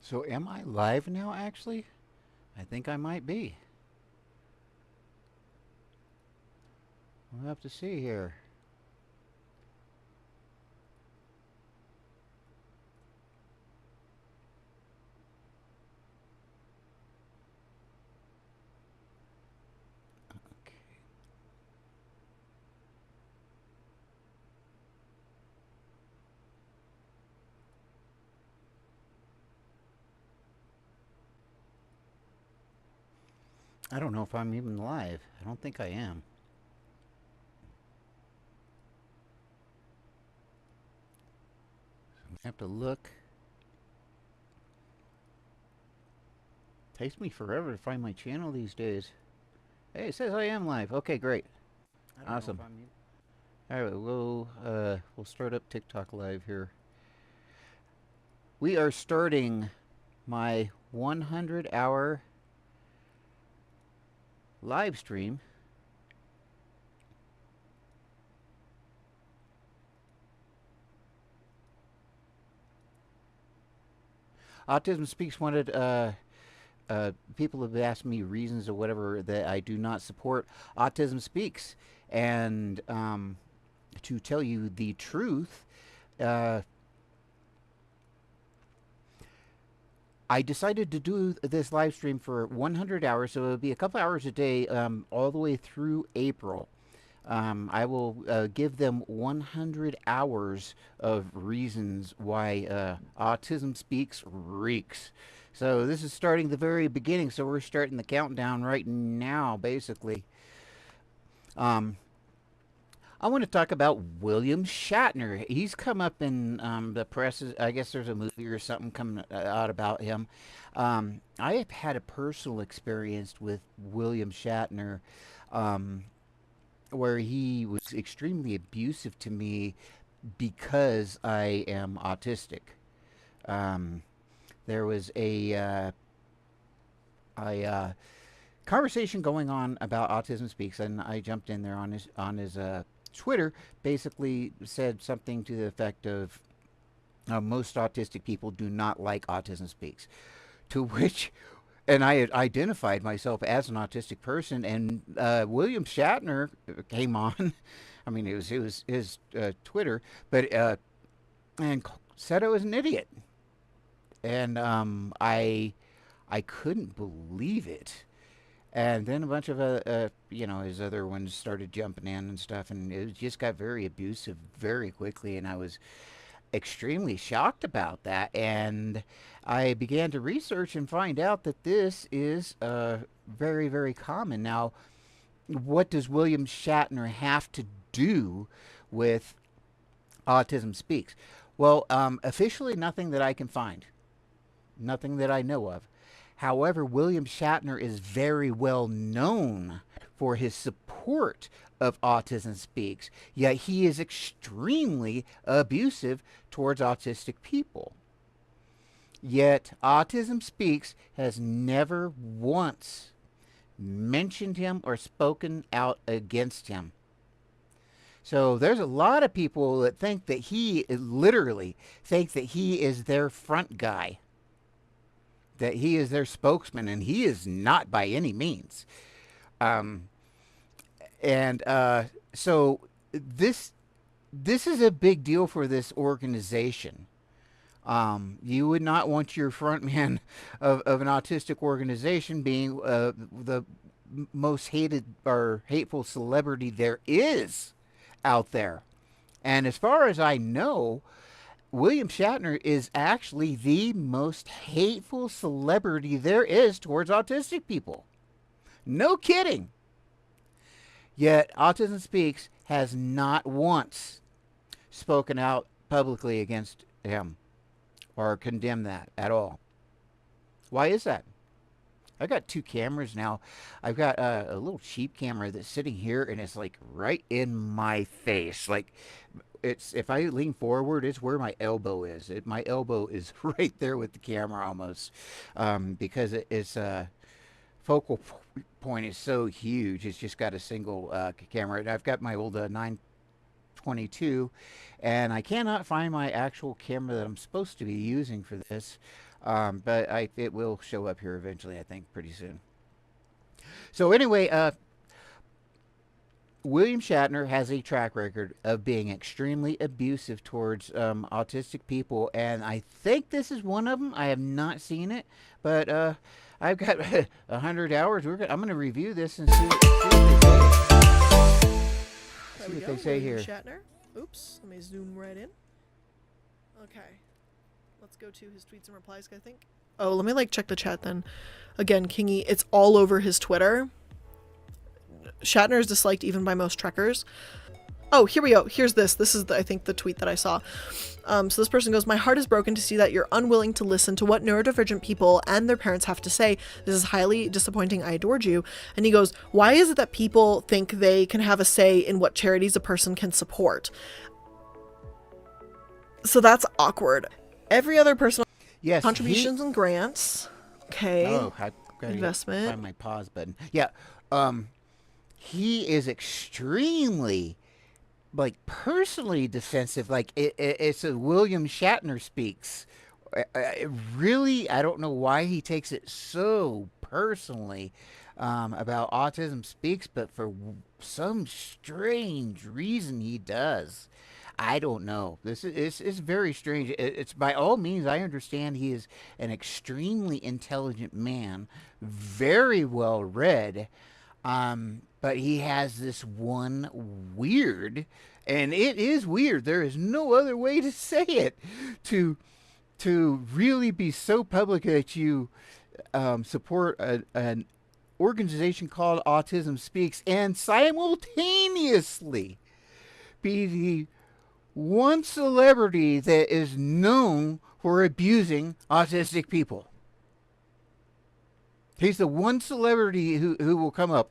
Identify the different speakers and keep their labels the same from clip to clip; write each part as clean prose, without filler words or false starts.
Speaker 1: So am I live now, actually? I think I might be. We'll have to see here. Okay. I don't know if I'm even live. I don't think I am. I have to look. Takes me forever to find my channel these days. Hey, it says I am live. Okay, great.
Speaker 2: I don't know
Speaker 1: Awesome.
Speaker 2: if I'm.
Speaker 1: All right, we'll start up TikTok live here. We are starting my 100-hour live stream. Autism Speaks wanted people have asked me reasons or whatever that I do not support Autism Speaks, and to tell you the truth, uh, I decided to do this live stream for 100 hours, so it would be a couple hours a day, all the way through April. I will give them 100 hours of reasons why Autism Speaks reeks. So this is starting the very beginning. So we're starting the countdown right now, basically. Um, I want to talk about William Shatner. He's come up in the press. I guess there's a movie or something coming out about him. I have had a personal experience with William Shatner. Um, where he was extremely abusive to me because I am autistic. Um, there was a conversation going on about Autism Speaks, and I jumped in there on his Twitter. Basically, said something to the effect of most autistic people do not like Autism Speaks. To which and I had identified myself as an autistic person, and William Shatner came on. I mean, it was his Twitter, but and said I was an idiot, and I couldn't believe it. And then a bunch of his other ones started jumping in and stuff, and it just got very abusive very quickly, and I was extremely shocked about that. And I began to research and find out that this is very, very common. Now, what does William Shatner have to do with Autism Speaks? Well, officially, nothing that I can find, nothing that I know of. However, William Shatner is very well known for his support of Autism Speaks, yet he is extremely abusive towards autistic people. Yet, Autism Speaks has never once mentioned him or spoken out against him. So there's a lot of people that think that he literally think that he is their front guy, that he is their spokesman, and he is not by any means. Um, and so this this is a big deal for this organization. You would not want your front man of an autistic organization being the most hated or hateful celebrity there is out there. And as far as I know, William Shatner is actually the most hateful celebrity there is towards autistic people. No kidding. Yet, Autism Speaks has not once spoken out publicly against him or condemned that at all. Why is that? I've got two cameras now. I've got a little cheap camera that's sitting here and it's like right in my face. Like it's if I lean forward, it's where my elbow is. My elbow is right there with the camera almost, because it's focal point is so huge. It's just got a single camera. And I've got my old 922, and I cannot find my actual camera that I'm supposed to be using for this. But it will show up here eventually, I think, pretty soon. So anyway, William Shatner has a track record of being extremely abusive towards autistic people, and I think this is one of them. I have not seen it, but I've got 100 hours. I'm going to review this and see what they say
Speaker 2: William
Speaker 1: here.
Speaker 2: Shatner. Oops, let me zoom right in. Okay, let's go to his tweets and replies, I think. Oh, let me check the chat then. Again, Kingy, it's all over his Twitter. Shatner is disliked even by most trekkers. Oh, here we go. Here's this. This is, I think, the tweet that I saw. So this person goes, "My heart is broken to see that you're unwilling to listen to what neurodivergent people and their parents have to say. This is highly disappointing. I adored you." And he goes, "Why is it that people think they can have a say in what charities a person can support?" So that's awkward. Every other person,
Speaker 1: Yes,
Speaker 2: contributions and grants. Okay.
Speaker 1: Oh, I gotta
Speaker 2: Investment.
Speaker 1: find my pause button. Yeah, he is extremely, personally defensive. It's a William Shatner speaks. Really, I don't know why he takes it so personally about Autism Speaks, but for some strange reason he does. I don't know. This is it's very strange. It's by all means, I understand he is an extremely intelligent man, very well read, but he has this one weird, and it is weird. There is no other way to say it, to really be so public that you support an organization called Autism Speaks and simultaneously be the one celebrity that is known for abusing autistic people. He's the one celebrity who will come up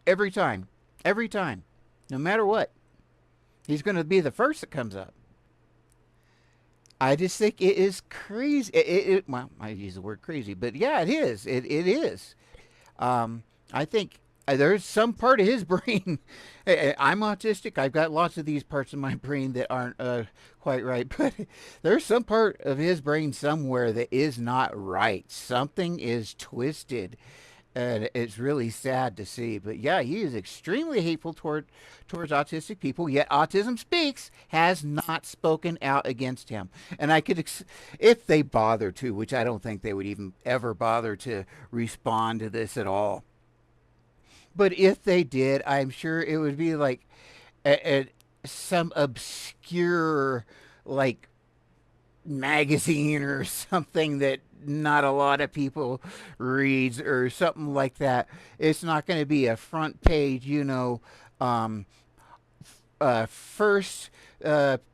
Speaker 1: every time. Every time. No matter what. He's going to be the first that comes up. I just think it is crazy. Well, I use the word crazy, but yeah, it is. It is. I think there's some part of his brain. I'm autistic. I've got lots of these parts of my brain that aren't quite right, but there's some part of his brain somewhere that is not right. Something is twisted, and it's really sad to see. But yeah, he is extremely hateful towards autistic people. Yet Autism Speaks has not spoken out against him, and I could, if they bother to, which I don't think they would even ever bother to respond to this at all. But if they did, I'm sure it would be like some obscure, magazine or something that not a lot of people reads or something like that. It's not going to be a front page, first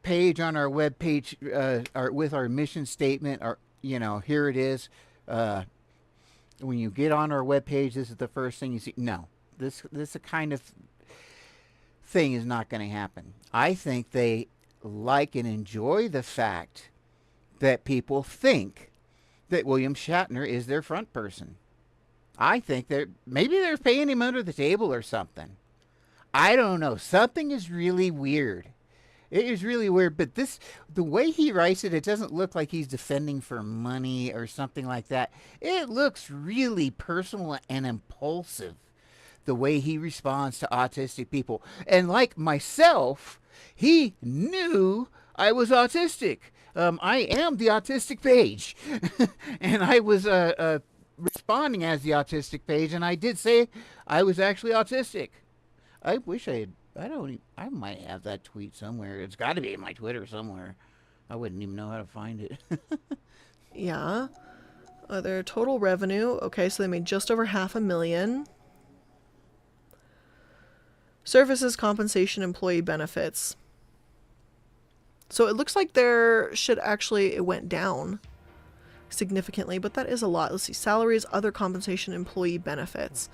Speaker 1: page on our web page with our mission statement, or here it is. When you get on our web page, this is the first thing you see. No. This kind of thing is not going to happen. I think they like and enjoy the fact that people think that William Shatner is their front person. I think maybe they're paying him under the table or something. I don't know. Something is really weird. It is really weird, but the way he writes it, it doesn't look like he's defending for money or something like that. It looks really personal and impulsive, the way he responds to autistic people. And like myself, he knew I was autistic. I am the autistic page. And I was responding as the autistic page, and I did say I was actually autistic. I wish I might have that tweet somewhere. It's got to be in my Twitter somewhere. I wouldn't even know how to find it.
Speaker 2: Yeah. Their total revenue, okay, so they made just over $500,000. Services, compensation, employee benefits. So it looks like it went down significantly, but that is a lot. Let's see, salaries, other compensation, employee benefits.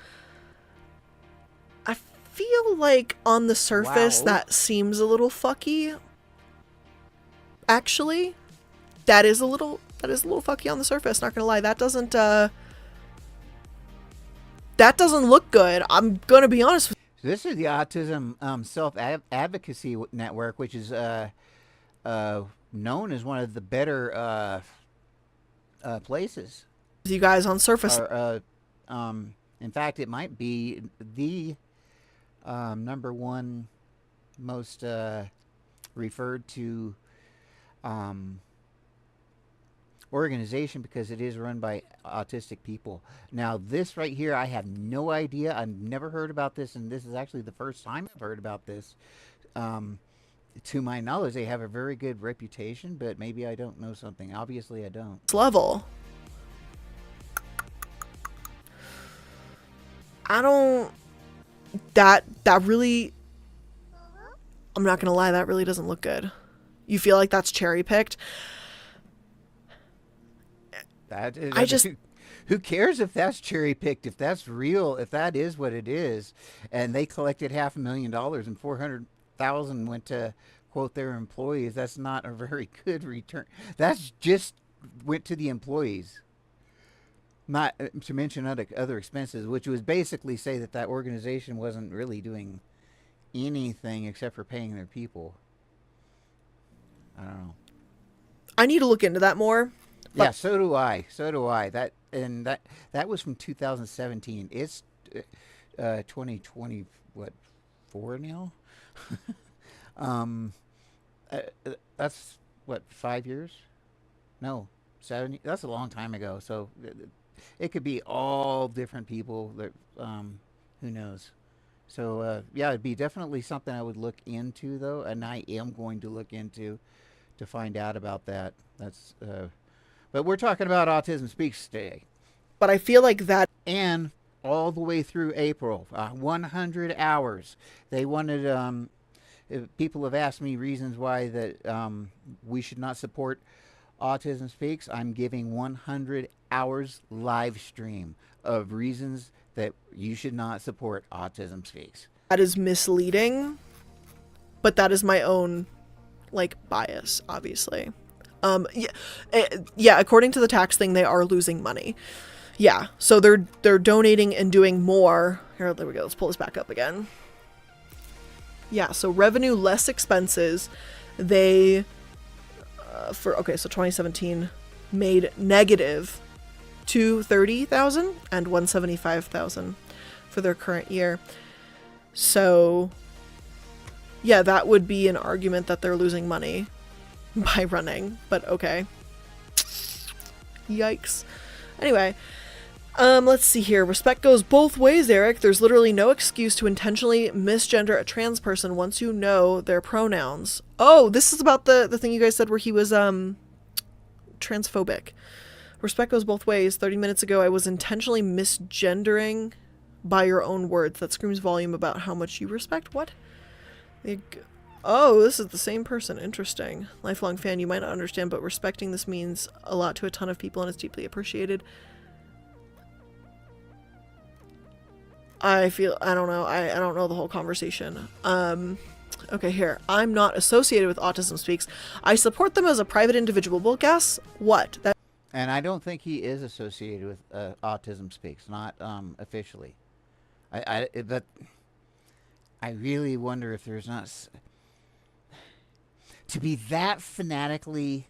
Speaker 2: I feel like on the surface that seems a little fucky. Actually, that is a little fucky on the surface, not gonna lie. That doesn't look good. I'm gonna be honest with you.
Speaker 1: This is the Autism Self-Advocacy Network, which is known as one of the better places.
Speaker 2: You guys on surface.
Speaker 1: Are, in fact, it might be the number one most referred to organization because it is run by autistic people. Now, this right here, I have no idea. I've never heard about this, and this is actually the first time I've heard about this. To my knowledge, they have a very good reputation, but maybe I don't know something. Obviously, I don't.
Speaker 2: Level. I don't. That really. I'm not gonna lie. That really doesn't look good. You feel like that's cherry picked? I just.
Speaker 1: Who cares if that's cherry picked? If that's real, if that is what it is, and they collected $500,000 and 400,000 went to quote their employees, that's not a very good return. That's just went to the employees, not to mention other expenses, which was basically say that that organization wasn't really doing anything except for paying their people. I don't know.
Speaker 2: I need to look into that more.
Speaker 1: Yeah, so do I. So do I. That was from 2017. It's 2020. What, 4 now? That's what, 5 years? No, 7. That's a long time ago. So it could be all different people. That who knows? So yeah, it'd be definitely something I would look into though, and I am going to look into to find out about that. That's. But we're talking about Autism Speaks today.
Speaker 2: But I feel like that.
Speaker 1: And all the way through April, 100 hours. They wanted, people have asked me reasons why that we should not support Autism Speaks. I'm giving 100 hours live stream of reasons that you should not support Autism Speaks.
Speaker 2: That is misleading, but that is my own, like, bias, obviously. Yeah, according to the tax thing, they are losing money. Yeah, so they're donating and doing more. Here, there we go. Let's pull this back up again. Yeah, so revenue less expenses. They so 2017 made negative $230,000 and $175,000 for their current year. So yeah, that would be an argument that they're losing money by running, but okay. Yikes. Anyway, let's see here. Respect goes both ways, Eric. There's literally no excuse to intentionally misgender a trans person once you know their pronouns. Oh, this is about the thing you guys said where he was transphobic. Respect goes both ways. 30 minutes ago, I was intentionally misgendering by your own words. That screams volume about how much you respect. What? Oh, this is the same person. Interesting. Lifelong fan, you might not understand, but respecting this means a lot to a ton of people and it's deeply appreciated. I don't know. I don't know the whole conversation. Okay, here. I'm not associated with Autism Speaks. I support them as a private individual. Well, guess what?
Speaker 1: And I don't think he is associated with Autism Speaks, not officially. But I really wonder if there's not... To be that fanatically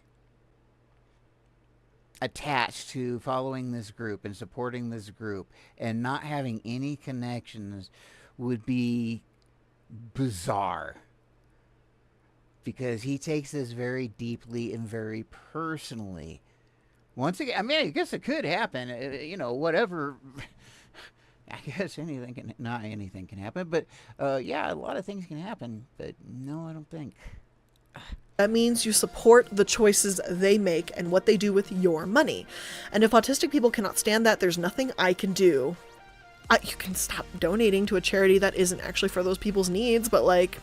Speaker 1: attached to following this group and supporting this group and not having any connections would be bizarre. Because he takes this very deeply and very personally. Once again, I mean, I guess it could happen. You know, whatever. I guess not anything can happen. But yeah, a lot of things can happen. But no, I don't think.
Speaker 2: That means you support the choices they make and what they do with your money. And if autistic people cannot stand that, there's nothing I can do. You can stop donating to a charity that isn't actually for those people's needs, but like,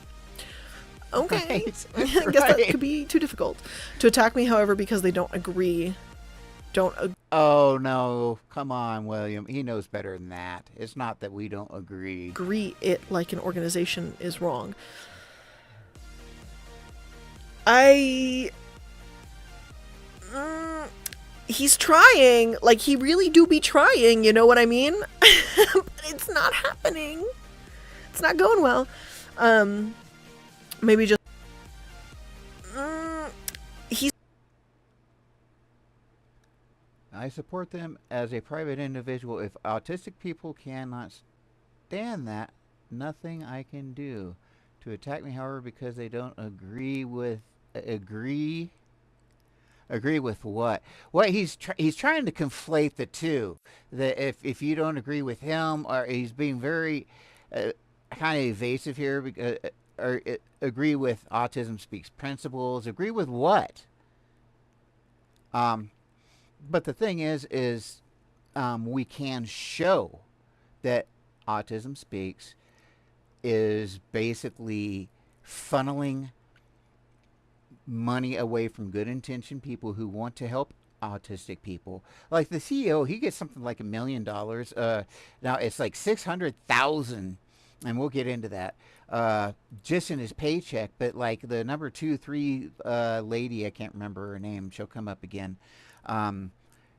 Speaker 2: okay. Right. I guess that could be too difficult. To attack me, however, because they don't agree.
Speaker 1: Oh, no. Come on, William. He knows better than that. It's not that we don't agree.
Speaker 2: Agree it like an organization is wrong. He's trying, like he really do be trying, you know what I mean? But it's not happening. It's not going well. Maybe just
Speaker 1: I support them as a private individual. If autistic people cannot stand that, nothing I can do. To attack me, however, because they don't agree with what? What he's trying to conflate the two. That if you don't agree with him, or he's being very kind of evasive here, or agree with Autism Speaks principles. Agree with what? But the thing is we can show that Autism Speaks is basically funneling money away from good intentioned people who want to help autistic people. Like the CEO, he gets something like $1 million. Now it's like 600,000, and we'll get into that. Just in his paycheck, but like the number 2, 3 lady, I can't remember her name. She'll come up again.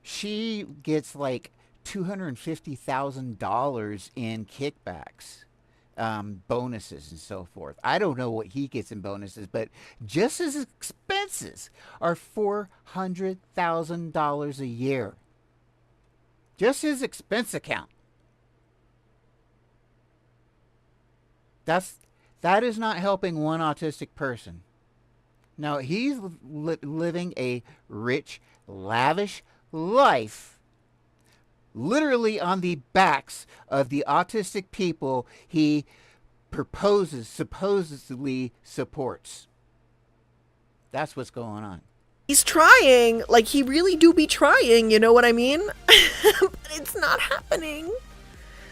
Speaker 1: She gets like $250,000 in kickbacks, bonuses and so forth. I don't know what he gets in bonuses, but just his expenses are $400,000 a year. Just his expense account. That is not helping one autistic person. Now he's living a rich, lavish life, literally on the backs of the autistic people he supposedly supports. That's what's going on.
Speaker 2: He's trying, like he really do be trying, you know what I mean? But it's not happening.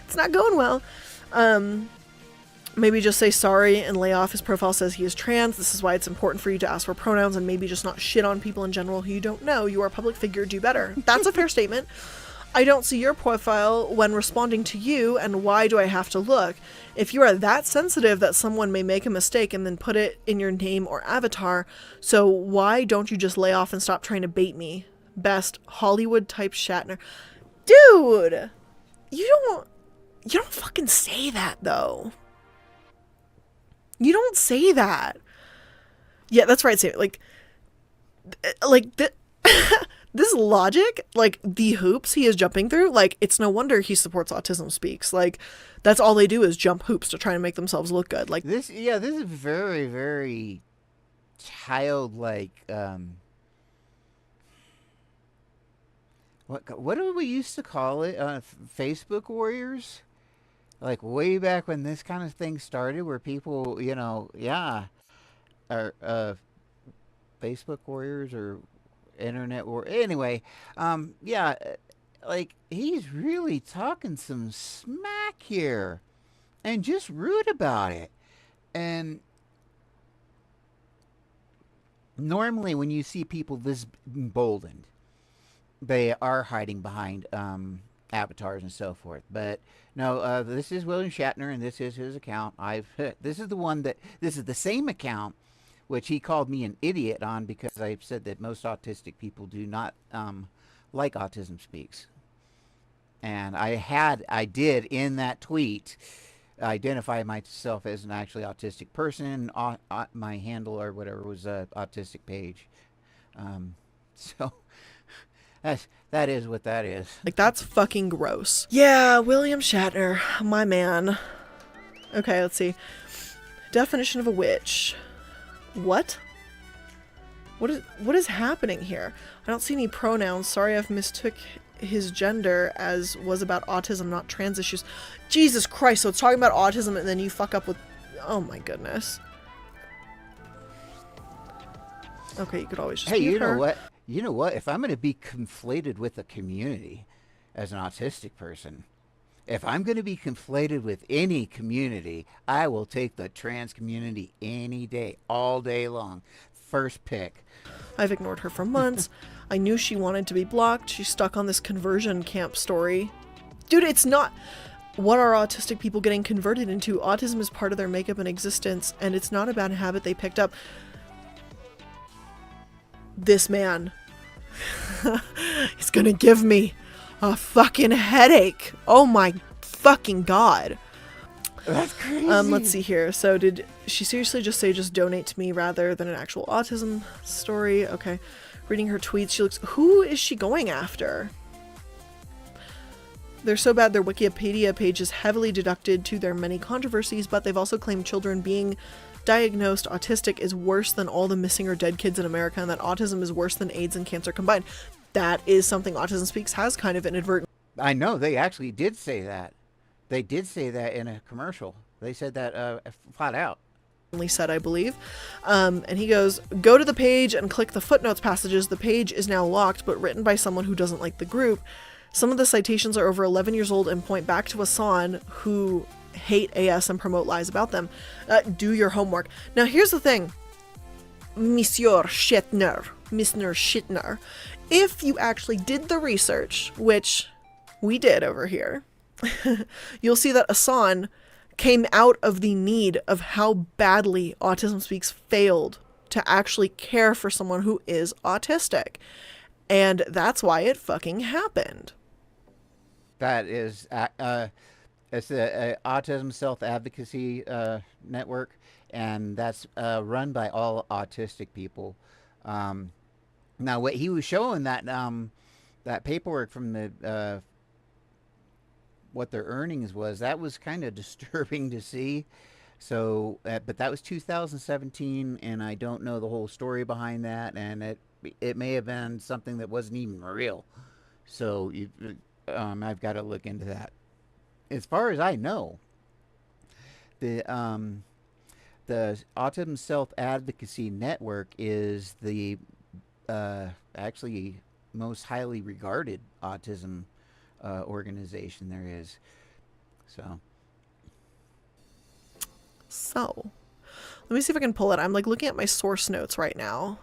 Speaker 2: It's not going well. Maybe just say sorry and lay off. His profile says he is trans. This is why it's important for you to ask for pronouns and maybe just not shit on people in general who you don't know. You are a public figure. Do better. That's a fair statement. I don't see your profile when responding to you, and why do I have to look? If you are that sensitive that someone may make a mistake and then put it in your name or avatar, so why don't you just lay off and stop trying to bait me? Best Hollywood type Shatner. Dude, you don't fucking say that though. You don't say that. Yeah, that's right. Say it. Like this logic, like the hoops he is jumping through, like it's no wonder he supports Autism Speaks. Like that's all they do is jump hoops to try and make themselves look good. Like
Speaker 1: this is very, very childlike. What do we used to call it? Facebook warriors? Like way back when this kind of thing started, where people, are Facebook warriors or internet war. Anyway, like he's really talking some smack here, and just rude about it. And normally, when you see people this emboldened, they are hiding behind avatars and so forth. But no, this is William Shatner, and this is his account. This is the same account which he called me an idiot on because I said that most autistic people do not like Autism Speaks. And I did in that tweet identify myself as an actually autistic person. My handle or whatever was autistic page. So that is what that is.
Speaker 2: Like, that's fucking gross. Yeah, William Shatner, my man. Okay, let's see. Definition of a witch. What? What is happening here? I don't see any pronouns. Sorry, I've mistook his gender as was about autism, not trans issues. Jesus Christ, so it's talking about autism and then you fuck up with... Oh my goodness. Okay, you could always just
Speaker 1: Hey,
Speaker 2: you her.
Speaker 1: know what? You know what? If I'm going to be conflated with a community as an autistic person, if I'm going to be conflated with any community, I will take the trans community any day, all day long. First pick.
Speaker 2: I've ignored her for months. I knew she wanted to be blocked. She's stuck on this conversion camp story. Dude, it's not... What are autistic people getting converted into? Autism is part of their makeup and existence, and it's not a bad habit they picked up. This man. He's gonna give me a fucking headache. Oh my fucking god.
Speaker 1: That's crazy.
Speaker 2: Let's see here. So did she seriously just say just donate to me rather than an actual autism story? Okay. Reading her tweets, she looks... Who is she going after? They're so bad their Wikipedia page is heavily deducted to their many controversies, but they've also claimed children being diagnosed autistic is worse than all the missing or dead kids in America, and that autism is worse than AIDS and cancer combined. That is something Autism Speaks has kind of inadvertently.
Speaker 1: I know they actually did say that. They did say that in a commercial. They said that flat out.
Speaker 2: Said, I believe. And he goes, go to the page and click the footnotes passages. The page is now locked, but written by someone who doesn't like the group. Some of the citations are over 11 years old and point back to Asan, who hate AS and promote lies about them. Do your homework. Now, here's the thing. Mr. Shitner, if you actually did the research, which we did over here, you'll see that Asan came out of the need of how badly Autism Speaks failed to actually care for someone who is autistic. And that's why it fucking happened.
Speaker 1: That is, it's the Autism Self-Advocacy Network, and that's run by all autistic people. Now, what he was showing that that paperwork from the what their earnings was, that was kind of disturbing to see. So, but that was 2017, and I don't know the whole story behind that, and it may have been something that wasn't even real. So I've got to look into that. As far as I know, the Autism Self-Advocacy Network is the actually most highly regarded autism organization there is. So let me see if I can pull it. I'm like looking at my source notes right now.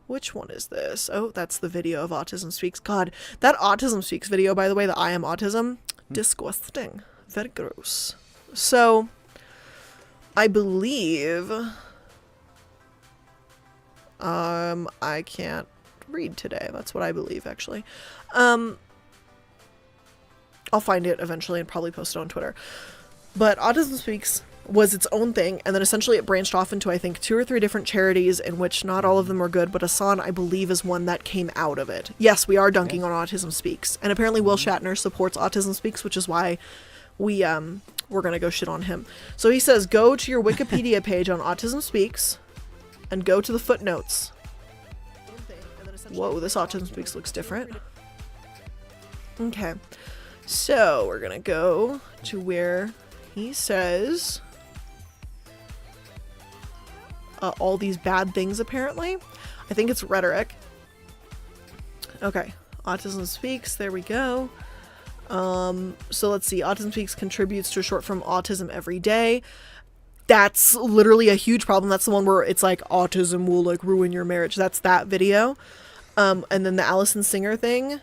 Speaker 1: Which one is this? Oh, that's the video of Autism Speaks. God, that Autism Speaks video, by the way, the I Am Autism, disgusting. Very gross. So, I believe, I can't read today. That's what I believe, actually. I'll find it eventually and probably post it on Twitter. But Autism Speaks was its own thing, and then essentially it branched off into, I think, 2 or 3 different charities, in which not all of them were good, but Asan, I believe, is one that came out of it. Yes, we are dunking on Autism Speaks, and apparently Will Shatner supports Autism Speaks, which is why we're gonna go shit on him. So he says, go to your Wikipedia page on Autism Speaks, and go to the footnotes. Whoa, this Autism Speaks looks different. Okay, so we're gonna go to where he says all these bad things, apparently. I think it's rhetoric. Okay, Autism Speaks, there we go. So let's see, Autism Speaks contributes to a short film Autism Every Day. That's literally a huge problem. That's the one where it's like, autism will like ruin your marriage. That's that video. And then the Allison Singer thing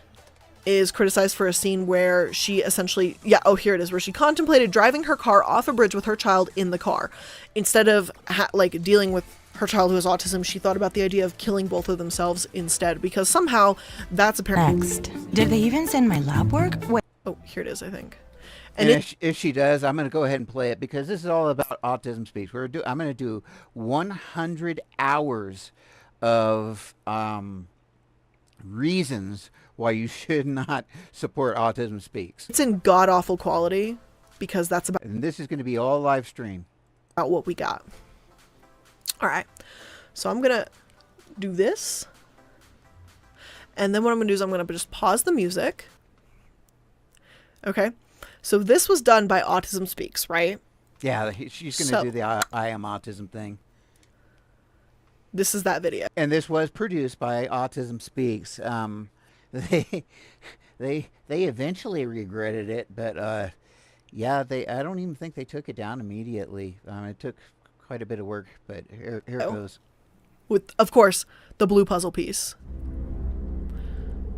Speaker 1: is criticized for a scene where she essentially, here it is, where she contemplated driving her car off a bridge with her child in the car. Instead of like dealing with her child who has autism, she thought about the idea of killing both of themselves instead, because somehow that's apparently...
Speaker 3: Next. Did they even send my lab work? Wait.
Speaker 2: Oh, here it is, I think.
Speaker 1: And if she does, I'm going to go ahead and play it, because this is all about Autism Speaks. I'm going to do 100 hours of reasons why you should not support Autism Speaks.
Speaker 2: It's in god-awful quality, because that's about...
Speaker 1: And this is going to be all live stream.
Speaker 2: About what we got. Alright. So I'm going to do this. And then what I'm going to do is I'm going to just pause the music. Okay. So this was done by Autism Speaks, right?
Speaker 1: Yeah, she's going to do the I Am Autism thing.
Speaker 2: This is that video.
Speaker 1: And this was produced by Autism Speaks. They eventually regretted it, but yeah, I don't even think they took it down immediately. It took quite a bit of work, but here it goes.
Speaker 2: With, of course, the blue puzzle piece.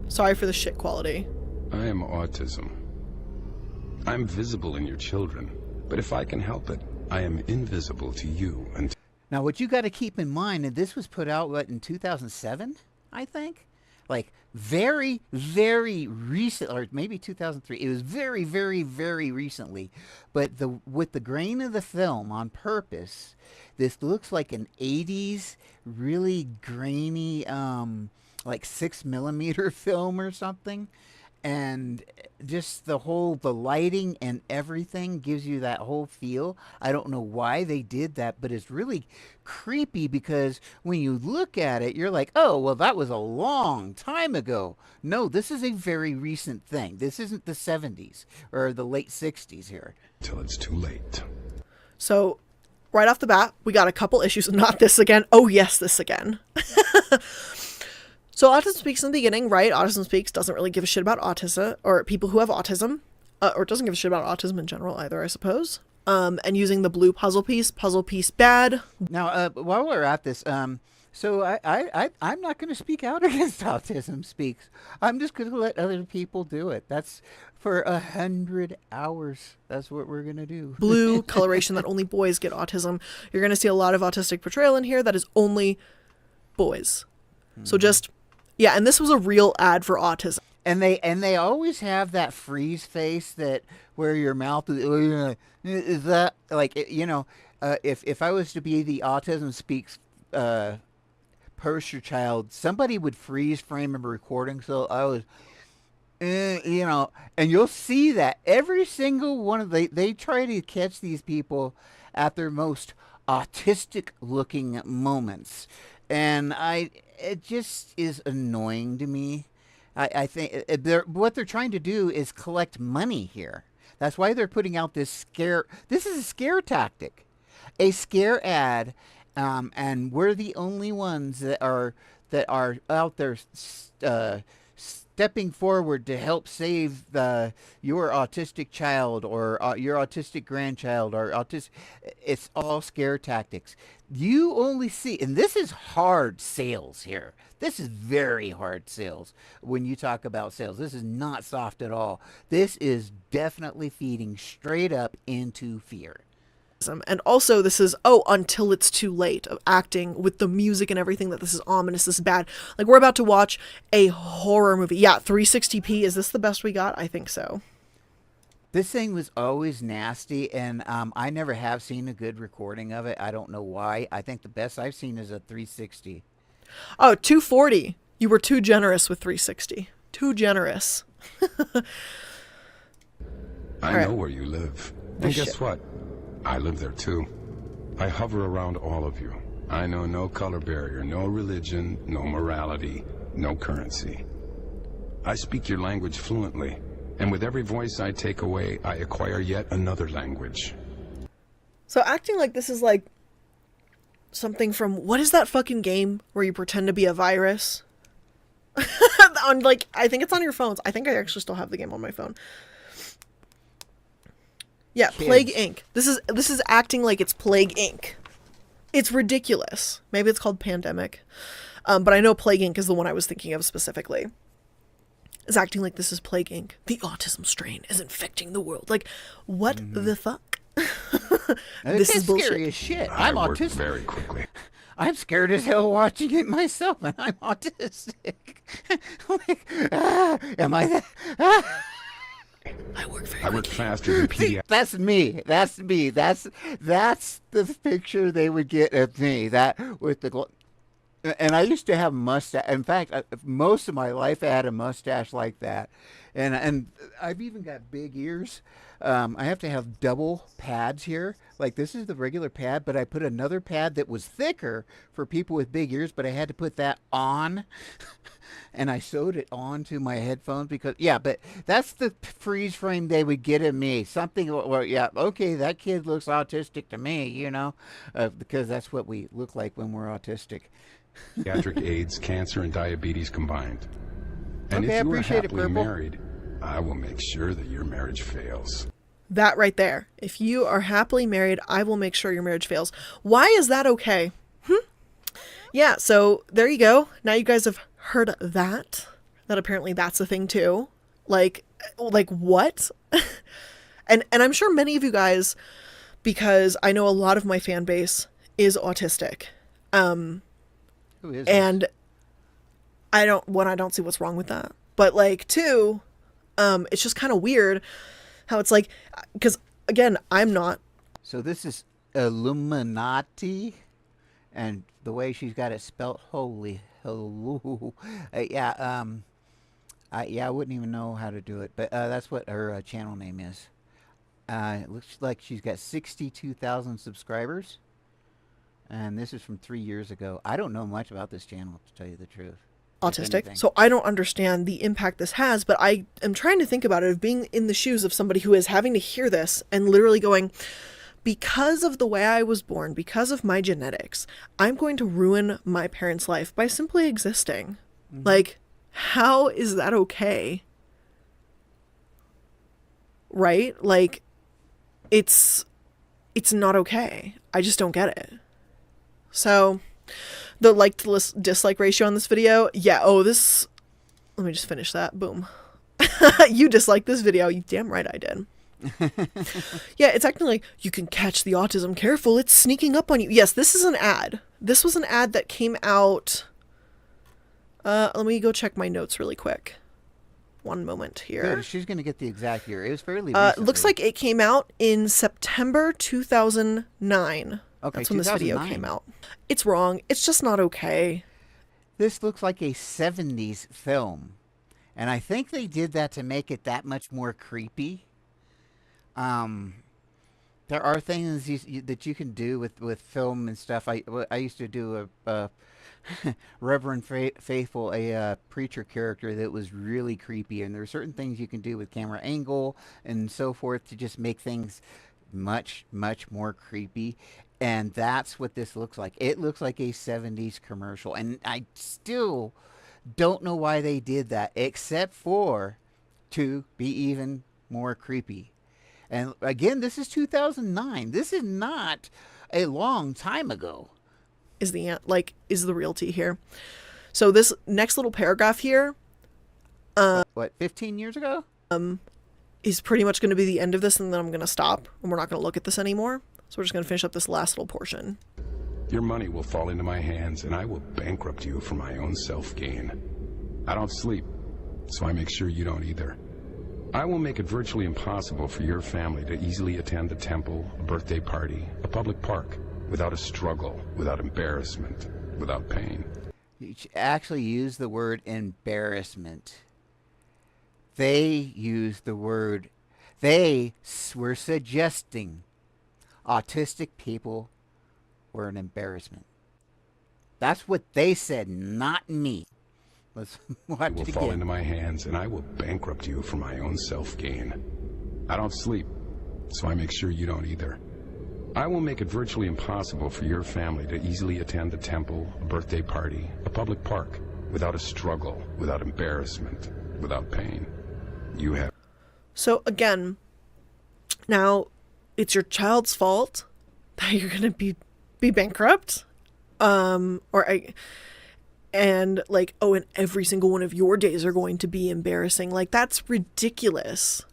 Speaker 2: Sorry for the shit quality.
Speaker 4: I am autism. I'm visible in your children, but if I can help it, I am invisible to you. And
Speaker 1: now, what you got to keep in mind, and this was put out in 2007, I think, like very, very recent, or maybe 2003. It was very, very, very recently. But with the grain of the film on purpose, this looks like an 80s, really grainy, like 6mm film or something. and just the lighting and everything gives you that whole feel. I don't know why they did that, but it's really creepy because when you look at it, you're like, oh, well, that was a long time ago. No, this is a very recent thing. This isn't the 70s or the late 60s here.
Speaker 4: Till it's too late.
Speaker 2: So, right off the bat, we got a couple issues. Not this again. Oh, yes, this again. So, Autism Speaks in the beginning, right? Autism Speaks doesn't really give a shit about autism or people who have autism, or doesn't give a shit about autism in general either, I suppose. And using the blue puzzle piece bad.
Speaker 1: Now, while we're at this, so I'm not going to speak out against Autism Speaks. I'm just going to let other people do it. That's for 100 hours. That's what we're going to do.
Speaker 2: Blue coloration that only boys get autism. You're going to see a lot of autistic portrayal in here that is only boys. So just, yeah, and this was a real ad for autism.
Speaker 1: And they always have that freeze face that where your mouth is that like if I was to be the Autism Speaks poster child, somebody would freeze frame a recording. So I was, and you'll see that every single one of they try to catch these people at their most autistic looking moments, and it just is annoying to me. I think what they're trying to do is collect money here. That's why they're putting out this scare. This is a scare tactic, a scare ad, and we're the only ones that are out there stepping forward to help save your autistic child or your autistic grandchild or autistic. It's all scare tactics. You only see, and this is hard sales here. This is very hard sales when you talk about sales. This is not soft at all. This is definitely feeding straight up into fear.
Speaker 2: And also this is, until it's too late of acting with the music and everything that this is ominous, this is bad. Like we're about to watch a horror movie. Yeah, 360p. Is this the best we got? I think so.
Speaker 1: This thing was always nasty, and I never have seen a good recording of it. I don't know why. I think the best I've seen is a 360.
Speaker 2: Oh, 240. You were too generous with 360. Too generous.
Speaker 4: I know where you live. And guess what? I live there too. I hover around all of you. I know no color barrier, no religion, no morality, no currency. I speak your language fluently, and with every voice I take away, I acquire yet another language.
Speaker 2: So acting like this is like something from, what is that fucking game where you pretend to be a virus? On like, I think it's on your phones. I think I actually still have the game on my phone. Yeah,
Speaker 1: Kids.
Speaker 2: Plague Inc. This is acting like it's Plague Inc. It's ridiculous. Maybe it's called Pandemic. But I know Plague Inc. is the one I was thinking of specifically. It's acting like this is Plague Inc. The autism strain is infecting the world. Like, what the fuck? This is bullshit.
Speaker 1: Scary as shit.
Speaker 4: I
Speaker 1: I'm
Speaker 4: work
Speaker 1: autistic.
Speaker 4: very quickly.
Speaker 1: I'm scared as hell watching it myself, and I'm autistic. Like, am I that?
Speaker 2: I work very
Speaker 4: I work
Speaker 2: quickly.
Speaker 4: faster than pediatrics.
Speaker 1: That's me. That's me. That's the picture they would get of me. That with the. And I used to have a mustache. In fact, most of my life I had a mustache like that, and I've even got big ears. I have to have double pads here. Like this is the regular pad, but I put another pad that was thicker for people with big ears. But I had to put that on, and I sewed it onto my headphones because but that's the freeze frame they would get of me. Something, well, yeah, okay, that kid looks autistic to me, because that's what we look like when we're autistic.
Speaker 4: Pediatric AIDS, cancer, and diabetes combined. And
Speaker 1: Okay, I
Speaker 4: if you are
Speaker 1: appreciate it,
Speaker 4: happily
Speaker 1: Purple.
Speaker 4: married, I will make sure that your marriage fails.
Speaker 2: That right there. If you are happily married, I will make sure your marriage fails. Why is that okay? Yeah, so there you go. Now you guys have heard that apparently that's a thing too. Like what? and I'm sure many of you guys, because I know a lot of my fan base is autistic.
Speaker 1: Who is
Speaker 2: And I don't see what's wrong with that. But like two, it's just kind of weird how it's like, because again, I'm not.
Speaker 1: So this is Illuminati, and the way she's got it spelt, holy hello. Yeah, I wouldn't even know how to do it, but that's what her channel name is. It looks like she's got 62,000 subscribers, and this is from 3 years ago. I don't know much about this channel, to tell you the truth. If
Speaker 2: Autistic.
Speaker 1: anything.
Speaker 2: So I don't understand the impact this has, but I am trying to think about it, of being in the shoes of somebody who is having to hear this and literally going, because of the way I was born, because of my genetics, I'm going to ruin my parents' life by simply existing. Like, how is that okay? Right? Like, it's not okay. I just don't get it. So the like to dislike ratio on this video, yeah, let me just finish that. Boom. You dislike this video. You damn right I did. Yeah, it's acting like, you can catch the autism, careful, it's sneaking up on you. Yes, this is an ad. This was an ad that came out. Let me go check my notes really quick. One moment here.
Speaker 1: Good, she's going to get the exact year. It was fairly
Speaker 2: It
Speaker 1: recently.
Speaker 2: looks like it came out in September 2009.
Speaker 1: Okay,
Speaker 2: That's when this video
Speaker 1: 2009.
Speaker 2: came out. It's wrong. It's just not okay.
Speaker 1: This looks like a 70s film. And I think they did that to make it that much more creepy. There are things that you can do with film and stuff. I used to do a Reverend Faithful, a preacher character that was really creepy. And there are certain things you can do with camera angle and so forth to just make things much, much more creepy. And that's what this looks like. It looks like a 70s commercial. And I still don't know why they did that, except for to be even more creepy. And again, this is 2009. This is not a long time ago.
Speaker 2: Is the realty here. So this next little paragraph here
Speaker 1: What, 15 years ago?
Speaker 2: is pretty much going to be the end of this, and then I'm going to stop, and we're not going to look at this anymore. So we're just going to finish up this last little portion.
Speaker 4: Your money will fall into my hands, and I will bankrupt you for my own self-gain. I don't sleep, so I make sure you don't either. I will make it virtually impossible for your family to easily attend a temple, a birthday party, a public park, without a struggle, without embarrassment, without pain.
Speaker 1: You actually use the word embarrassment. They used the word, they were suggesting autistic people were an embarrassment. That's what they said, not me. Let's watch
Speaker 4: It will
Speaker 1: it
Speaker 4: fall
Speaker 1: again.
Speaker 4: into my hands, and I will bankrupt you for my own self-gain. I don't sleep, so I make sure you don't either. I will make it virtually impossible for your family to easily attend a temple, a birthday party, a public park, without a struggle, without embarrassment, without pain. You have...
Speaker 2: So again, now it's your child's fault that you're going to be bankrupt. And every single one of your days are going to be embarrassing. Like, that's ridiculous.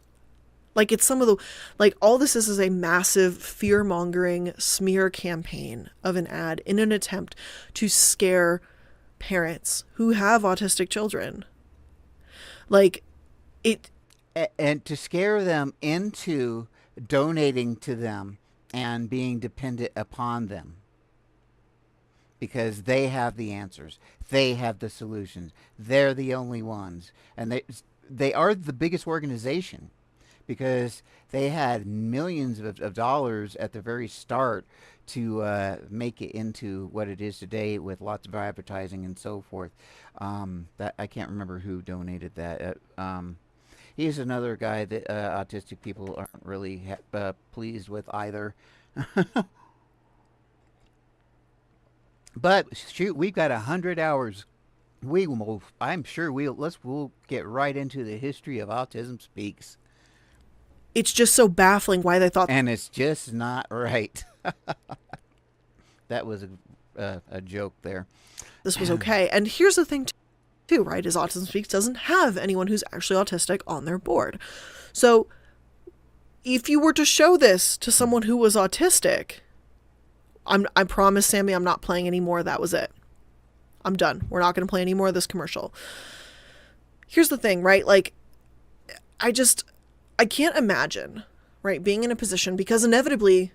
Speaker 2: Like, it's some of the, like, all this is a massive fear-mongering smear campaign of an ad in an attempt to scare parents who have autistic children. Like,
Speaker 1: And to scare them into donating to them and being dependent upon them. Because they have the answers. They have the solutions. They're the only ones. And they are the biggest organization because they had millions of dollars at the very start to make it into what it is today with lots of advertising and so forth. That I can't remember who donated that. He's another guy that autistic people aren't really pleased with either. But shoot, we've got 100 hours. I'm sure we'll get right into the history of Autism Speaks.
Speaker 2: it's just so baffling why they thought
Speaker 1: And it's just not right. That was a joke there.
Speaker 2: this was okay. And here's the thing too, right, is Autism Speaks doesn't have anyone who's actually autistic on their board. So if you were to show this to someone who was autistic, I promise, Sammy, I'm not playing anymore. That was it. I'm done. We're not going to play any more of this commercial. Here's the thing, right? Like, I can't imagine, right, being in a position, because inevitably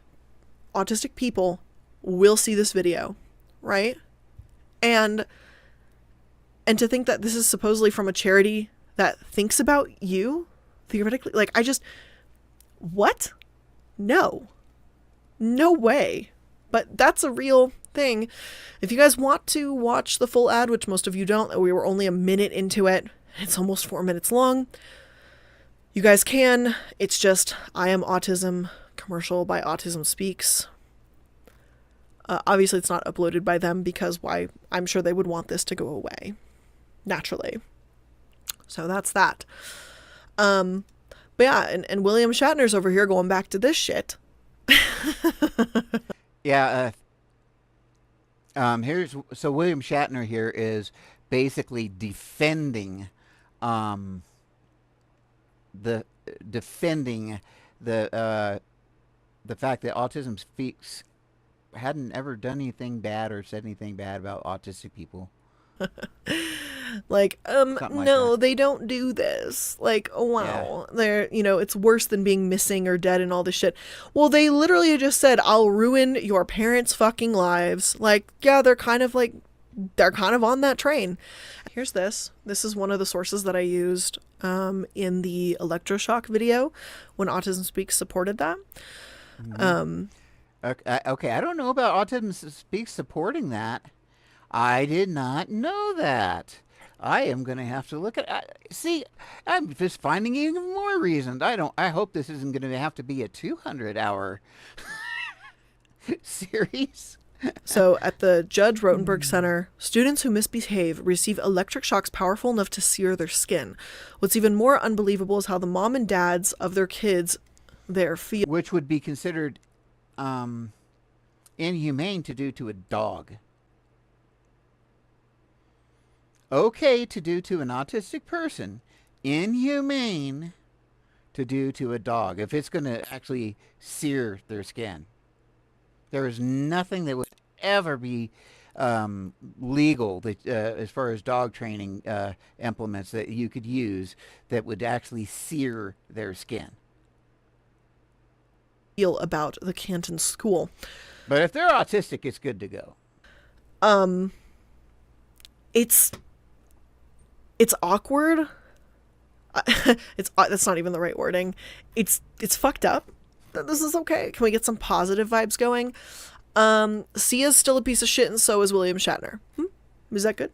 Speaker 2: autistic people will see this video, right? And to think that this is supposedly from a charity that thinks about you, theoretically. Like, what? No. No way. But that's a real thing. If you guys want to watch the full ad, which most of you don't, we were only a minute into it. It's almost 4 minutes long. You guys can. It's just I Am Autism commercial by Autism Speaks. Obviously, it's not uploaded by them because why? I'm sure they would want this to go away naturally. So that's that. But yeah, and William Shatner's over here going back to this shit.
Speaker 1: Yeah. So William Shatner here is basically defending the fact that Autism Speaks hadn't ever done anything bad or said anything bad about autistic people.
Speaker 2: Like,
Speaker 1: Something like
Speaker 2: no,
Speaker 1: that.
Speaker 2: they don't do this. Like, oh, wow. They're, it's worse than being missing or dead and all this shit. Well, they literally just said, I'll ruin your parents' fucking lives. Like, yeah, they're kind of on that train. Here's this. This is one of the sources that I used in the electroshock video when Autism Speaks supported that.
Speaker 1: Okay, I don't know about Autism Speaks supporting that. I did not know that. I am going to have to look at. See, I'm just finding even more reasons. I hope this isn't going to have to be a 200-hour series.
Speaker 2: So at the Judge Rotenberg Center, students who misbehave receive electric shocks powerful enough to sear their skin. What's even more unbelievable is how the mom and dads of their kids there feel.
Speaker 1: Which would be considered inhumane to do to a dog. Okay to do to an autistic person, inhumane to do to a dog if it's going to actually sear their skin. There is nothing that would ever be legal that, as far as dog training implements that you could use that would actually sear their skin.
Speaker 2: Feel about the Canton school.
Speaker 1: But if they're autistic, it's good to go.
Speaker 2: It's awkward. That's not even the right wording. It's fucked up. This is okay. Can we get some positive vibes going? Sia's still a piece of shit, and so is William Shatner. Is that good?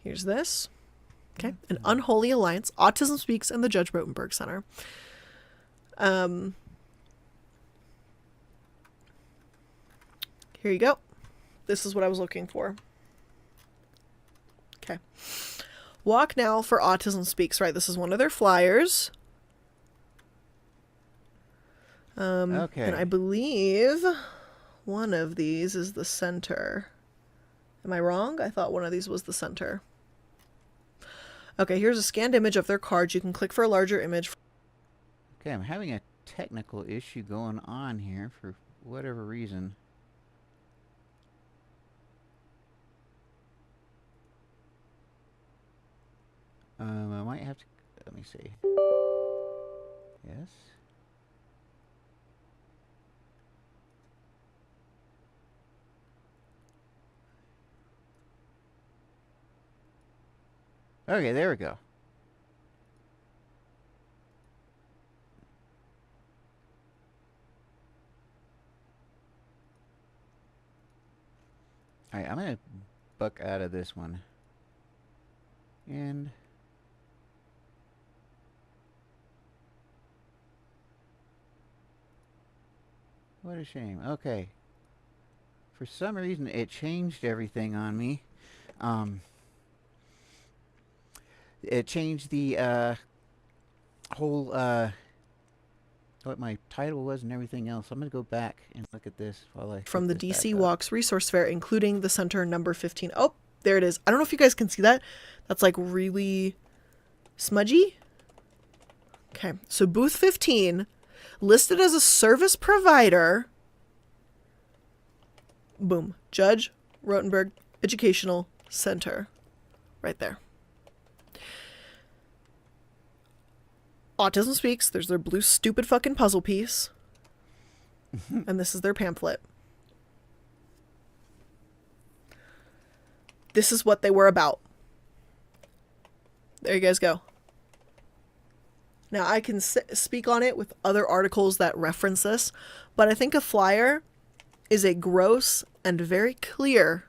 Speaker 2: Here's this. Okay. An Unholy Alliance, Autism Speaks, and the Judge Rotenberg Center. Here you go. This is what I was looking for. Okay. Walk Now for Autism Speaks, right? This is one of their flyers.
Speaker 1: Okay.
Speaker 2: And I believe one of these is the center. Am I wrong? I thought one of these was the center. Okay, here's a scanned image of their cards. You can click for a larger image.
Speaker 1: Okay, I'm having a technical issue going on here for whatever reason. I might have to, let me see. Yes. Okay, there we go. Alright, I'm going to buck out of this one. And what a shame. Okay. For some reason, it changed everything on me. It changed the whole what my title was and everything else. I'm going to go back and look at this while I
Speaker 2: From the
Speaker 1: pick this
Speaker 2: DC
Speaker 1: back up.
Speaker 2: Walks Resource Fair, including the center number 15. Oh, there it is. I don't know if you guys can see that. That's like really smudgy. Okay, so booth 15, listed as a service provider. Boom. Judge Rotenberg Educational Center. Right there. Autism Speaks. There's their blue stupid fucking puzzle piece. And this is their pamphlet. This is what they were about. There you guys go. Now, I can speak on it with other articles that reference this, but I think a flyer is a gross and very clear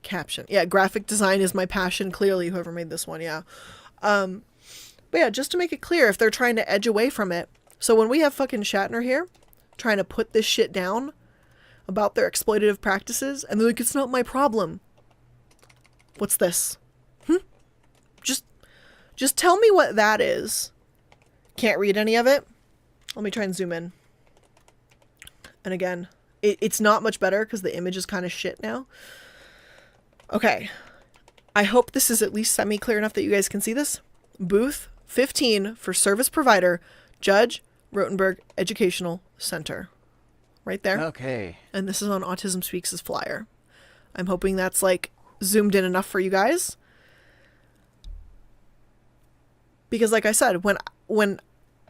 Speaker 2: caption. Yeah, graphic design is my passion, clearly, whoever made this one, yeah. But yeah, just to make it clear, if they're trying to edge away from it. So when we have fucking Shatner here, trying to put this shit down about their exploitative practices, and they're like, it's not my problem. What's this? Just tell me what that is. Can't read any of it. Let me try and zoom in. And again, it's not much better because the image is kind of shit now. Okay. I hope this is at least semi-clear enough that you guys can see this. Booth 15 for service provider, Judge Rotenberg Educational Center. Right there.
Speaker 1: Okay.
Speaker 2: And this is on Autism Speaks' flyer. I'm hoping that's like zoomed in enough for you guys. Because like I said, when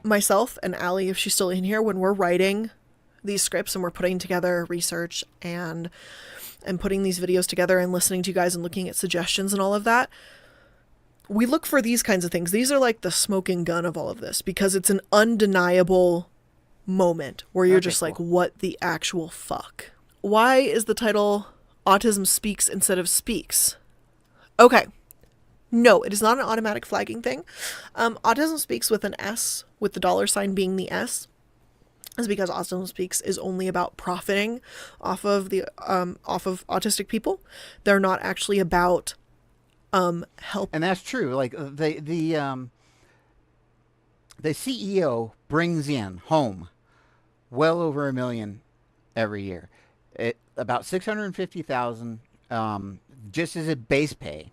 Speaker 2: myself and Allie, if she's still in here, when we're writing these scripts and we're putting together research and putting these videos together and listening to you guys and looking at suggestions and all of that, we look for these kinds of things. These are like the smoking gun of all of this because it's an undeniable moment where you're just like, what the actual fuck? Why is the title Autism Speaks instead of Speaks? Okay. No, it is not an automatic flagging thing. Autism Speaks with an S, with the $ being the S, is because Autism Speaks is only about profiting off of autistic people. They're not actually about help.
Speaker 1: And that's true. Like the CEO brings in home well over $1 million every year. About 650,000 just as a base pay.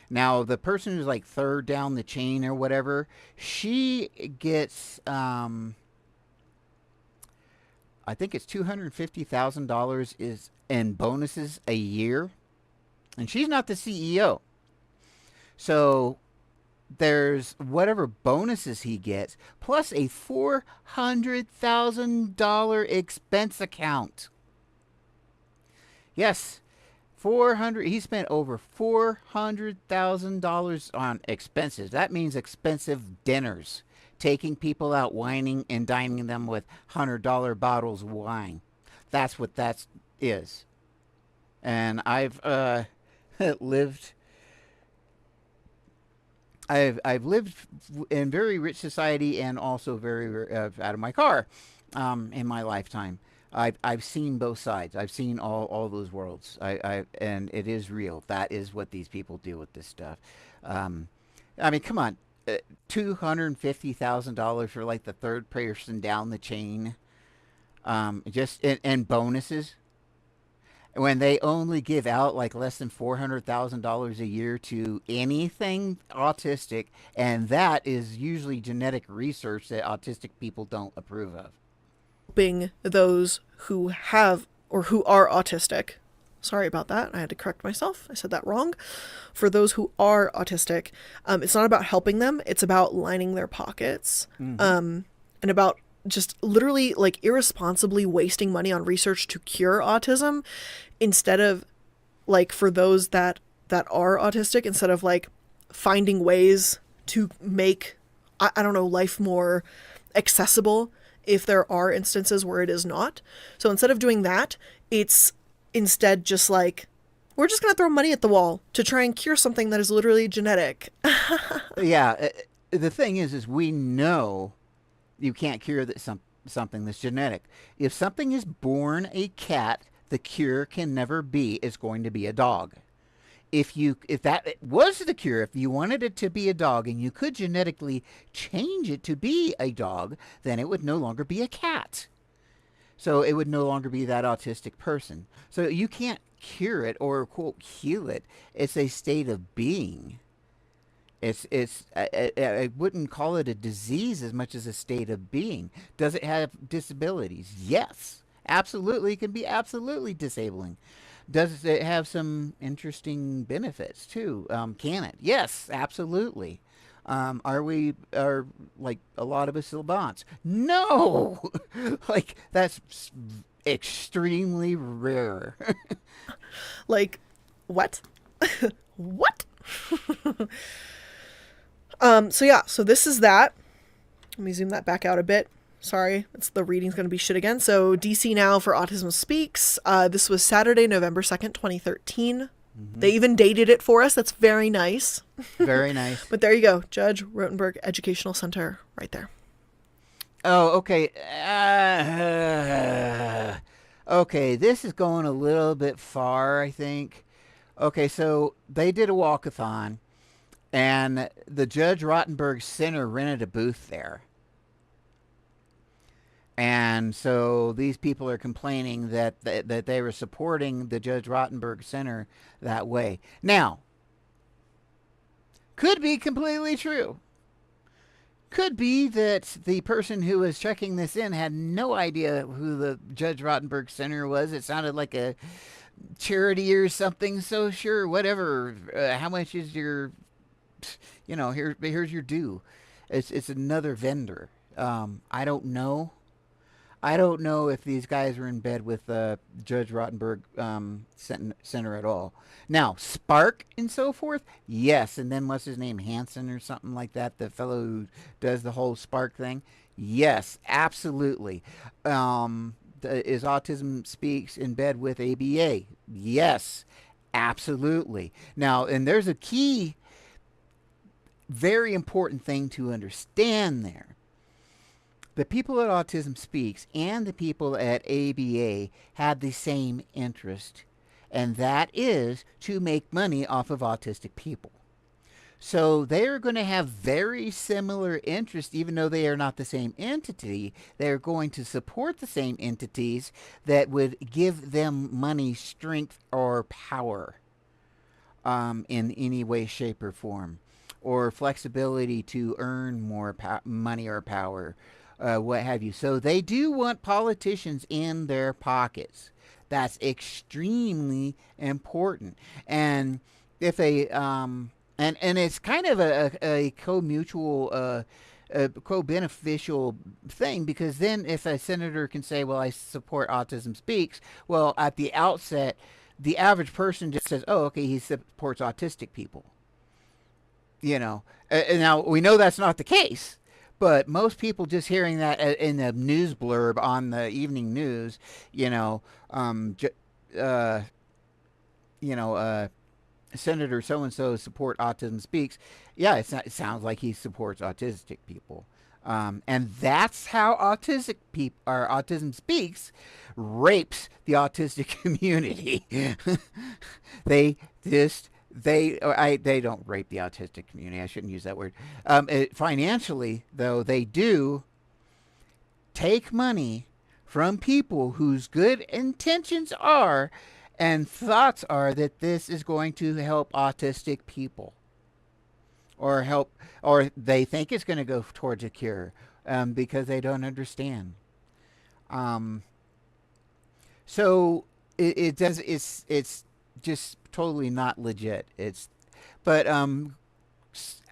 Speaker 1: Now, the person who's like third down the chain or whatever, she gets, I think it's $250,000 is in bonuses a year. And she's not the CEO. So there's whatever bonuses he gets, plus a $400,000 expense account. Yes. He spent over $400,000 on expenses. That means expensive dinners, taking people out whining and dining them with $100 bottles of wine. That's what that is. And I've lived in very rich society and also very out of my car in my lifetime. I've seen both sides. I've seen all those worlds. And it is real. That is what these people do with this stuff. I mean, come on, $250,000 for like the third person down the chain, just and bonuses. When they only give out like less than $400,000 a year to anything autistic, and that is usually genetic research that autistic people don't approve of.
Speaker 2: Helping those who have or who are autistic. Sorry about that. I had to correct myself. I said that wrong. For those who are autistic, it's not about helping them. It's about lining their pockets, and about just literally like irresponsibly wasting money on research to cure autism instead of like for those that are autistic, instead of like finding ways to make, I don't know, life more accessible if there are instances where it is not. So instead of doing that, it's instead just like, we're just going to throw money at the wall to try and cure something that is literally genetic.
Speaker 1: Yeah. The thing is we know you can't cure something that's genetic. If something is born a cat, the cure can never be, it's going to be a dog. If that was the cure, if you wanted it to be a dog and you could genetically change it to be a dog, then it would no longer be a cat. So it would no longer be that autistic person. So you can't cure it or, quote, heal it. It's a state of being. I wouldn't call it a disease as much as a state of being. Does it have disabilities? Yes, absolutely. It can be absolutely disabling. Does it have some interesting benefits too? Can it? Yes, absolutely. Are like a lot of us savants? No, like that's extremely rare.
Speaker 2: Like, what? What? So this is that. Let me zoom that back out a bit. Sorry, the reading's going to be shit again. So DC Now for Autism Speaks. This was Saturday, November 2nd, 2013. They even dated it for us. That's very nice.
Speaker 1: Very nice.
Speaker 2: But there you go. Judge Rotenberg Educational Center right there.
Speaker 1: Oh, okay. Okay, this is going a little bit far, I think. Okay, so they did a walkathon, and the Judge Rotenberg Center rented a booth there. And so these people are complaining that they were supporting the Judge Rotenberg Center that way. Now, could be completely true. Could be that the person who was checking this in had no idea who the Judge Rotenberg Center was. It sounded like a charity or something. So sure, whatever. How much is your, here's your due. It's another vendor. I don't know. I don't know if these guys are in bed with Judge Rotenberg Center at all. Now, Spark and so forth, yes. And then what's his name, Hansen or something like that, the fellow who does the whole Spark thing? Yes, absolutely. Is Autism Speaks in bed with ABA? Yes, absolutely. Now, and there's a key, very important thing to understand there. The people at Autism Speaks and the people at ABA had the same interest, and that is to make money off of autistic people. So they are going to have very similar interests, even though they are not the same entity. They're going to support the same entities that would give them money, strength, or power in any way, shape, or form, or flexibility to earn more money or power. What have you. So they do want politicians in their pockets. That's extremely important. And if and it's kind of a co-mutual, co-beneficial thing, because then if a senator can say, well, I support Autism Speaks, well, at the outset, the average person just says, oh, okay, he supports autistic people. Now we know that's not the case. But most people just hearing that in the news blurb on the evening news, Senator so-and-so support Autism Speaks. Yeah, it sounds like he supports autistic people. And that's how Autism Speaks rapes the autistic community. They don't rape the autistic community. I shouldn't use that word. Financially, though, they do take money from people whose good intentions are and thoughts are that this is going to help autistic people, or they think it's going to go towards a cure, because they don't understand. So it's just totally not legit. But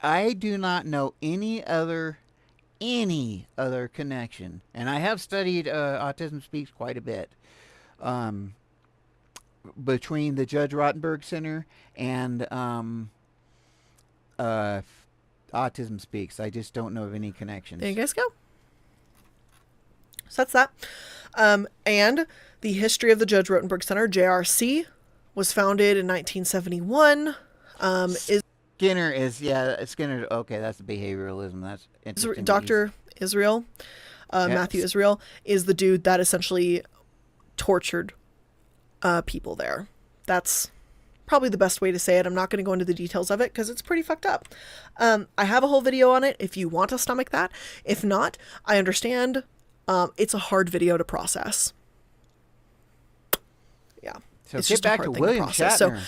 Speaker 1: I do not know any other connection, and I have studied Autism Speaks quite a bit, between the Judge Rotenberg Center and Autism Speaks. I just don't know of any connections.
Speaker 2: There you guys go. So that's that. And the history of the Judge Rotenberg Center, JRC, was founded in 1971.
Speaker 1: Skinner is, Skinner, okay, that's behavioralism. That's interesting.
Speaker 2: Dr. Israel, Matthew Israel, is the dude that essentially tortured people there. That's probably the best way to say it. I'm not going to go into the details of it because it's pretty fucked up. I have a whole video on it if you want to stomach that. If not, I understand. It's a hard video to process. Yeah.
Speaker 1: So
Speaker 2: it's
Speaker 1: get
Speaker 2: just
Speaker 1: back
Speaker 2: a hard
Speaker 1: to
Speaker 2: thing
Speaker 1: William
Speaker 2: process.
Speaker 1: Shatner.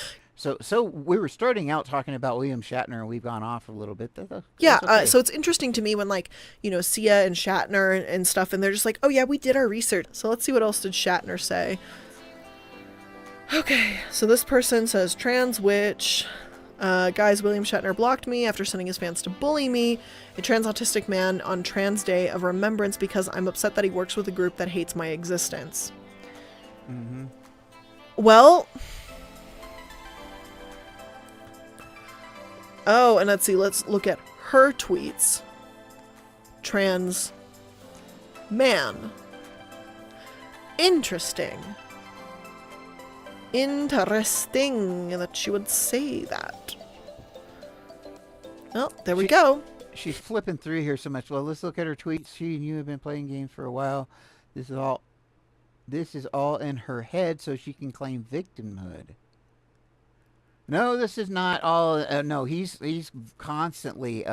Speaker 1: So we were starting out talking about William Shatner, and we've gone off a little bit.
Speaker 2: Yeah,
Speaker 1: okay.
Speaker 2: So it's interesting to me when, Sia and Shatner and stuff, and they're just like, oh yeah, we did our research. So let's see, what else did Shatner say? Okay, so this person says, trans witch. Guys, William Shatner blocked me after sending his fans to bully me, a trans autistic man, on Trans Day of Remembrance because I'm upset that he works with a group that hates my existence.
Speaker 1: Mm-hmm.
Speaker 2: Well... Oh, and let's look at her tweets. Trans man. Interesting. Interesting that she would say that. Well, there we go.
Speaker 1: She's flipping through here so much. Well, let's look at her tweets. She and you have been playing games for a while. This is all in her head so she can claim victimhood. No, this is not all. No, he's constantly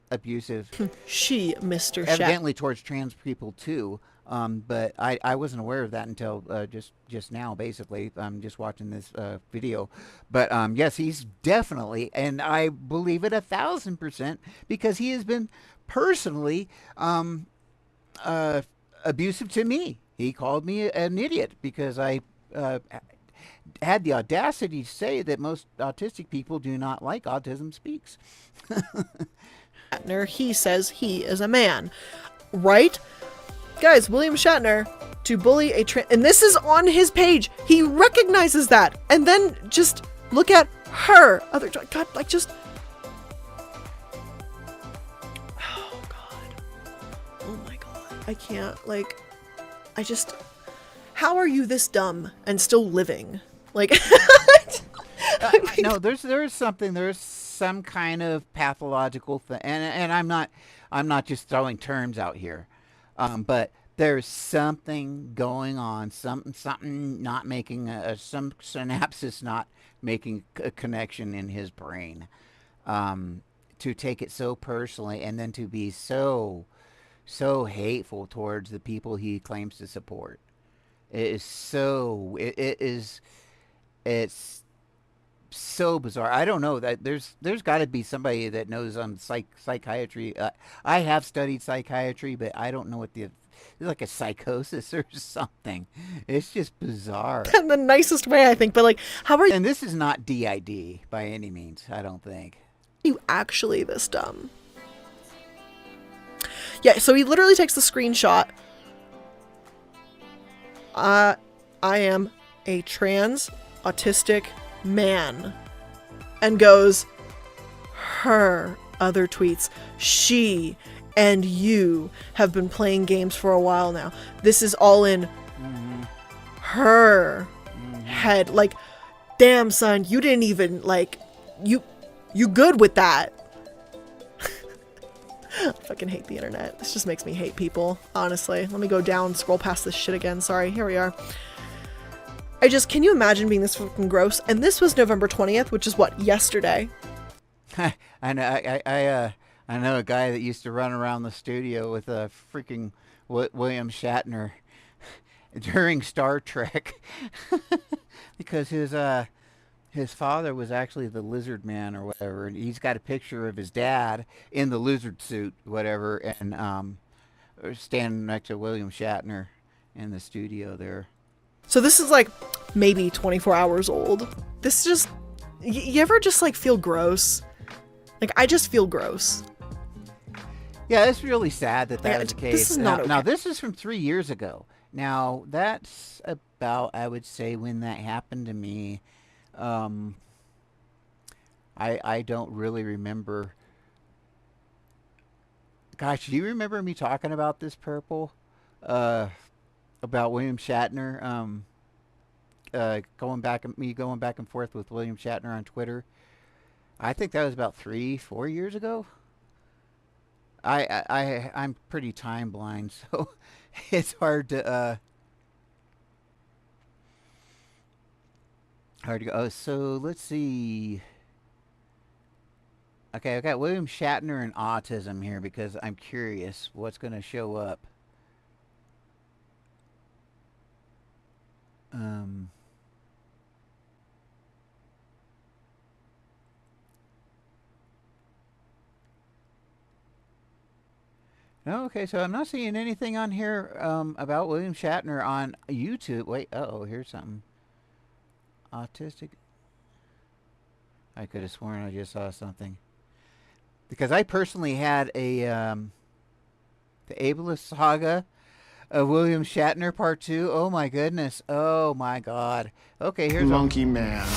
Speaker 1: abusive.
Speaker 2: She, Mr.
Speaker 1: Evidently towards trans people too. But I wasn't aware of that until just now, basically. I'm just watching this video. But yes, he's definitely, and I believe it 1,000%, because he has been personally abusive to me. He called me an idiot because I had the audacity to say that most autistic people do not like Autism Speaks.
Speaker 2: Shatner, he says he is a man. Right? Guys, William Shatner, to bully a trans... And this is on his page. He recognizes that. And then just look at her. Other... God, like, just... Oh, God. Oh, my God. I can't, like... I just... How are you this dumb and still living? Like...
Speaker 1: No, there's some kind of pathological thing, and I'm not just throwing terms out here, but there's something going on, something not making some synapses not making a connection in his brain, to take it so personally and then to be so hateful towards the people he claims to support. It's so bizarre. I don't know, that there's got to be somebody that knows psychiatry. I have studied psychiatry, but I don't know what it's like a psychosis or something. It's just bizarre.
Speaker 2: In the nicest way, I think. But like, how are
Speaker 1: And this is not DID by any means, I don't think.
Speaker 2: you actually this dumb? Yeah, so he literally takes the screenshot. I am a trans autistic man, and goes, her other tweets, she and you have been playing games for a while now. This is all in her head. Like, damn, son, you didn't even, like, you good with that. I fucking hate the internet. This just makes me hate people, honestly. Let me go down, scroll past this shit again. Sorry, here we are. Can you imagine being this fucking gross? And this was November 20th, which is what, yesterday?
Speaker 1: I know a guy that used to run around the studio with a freaking William Shatner during Star Trek because his father was actually the lizard man or whatever, and he's got a picture of his dad in the lizard suit, whatever, and standing next to William Shatner in the studio there.
Speaker 2: So this is like maybe 24 hours old. This just, you ever just like feel gross? Like, I just feel gross.
Speaker 1: Yeah, it's really sad that is the case.
Speaker 2: This is not okay.
Speaker 1: Now, this is from 3 years ago. Now, that's about, I would say, when that happened to me. I don't really remember. Gosh, do you remember me talking about this, Purple? About William Shatner, going back and forth with William Shatner on Twitter. I think that was about 3-4 years ago. I'm pretty time blind, so it's hard to go. Oh, so let's see. Okay, I've got William Shatner and autism here because I'm curious what's going to show up. No, okay, so I'm not seeing anything on here about William Shatner on YouTube. Wait, here's something. Autistic. I could have sworn I just saw something. Because I personally had a the Ableist Saga of William Shatner Part 2. Oh my goodness. Oh my god. Okay, here's
Speaker 5: Monkey Man.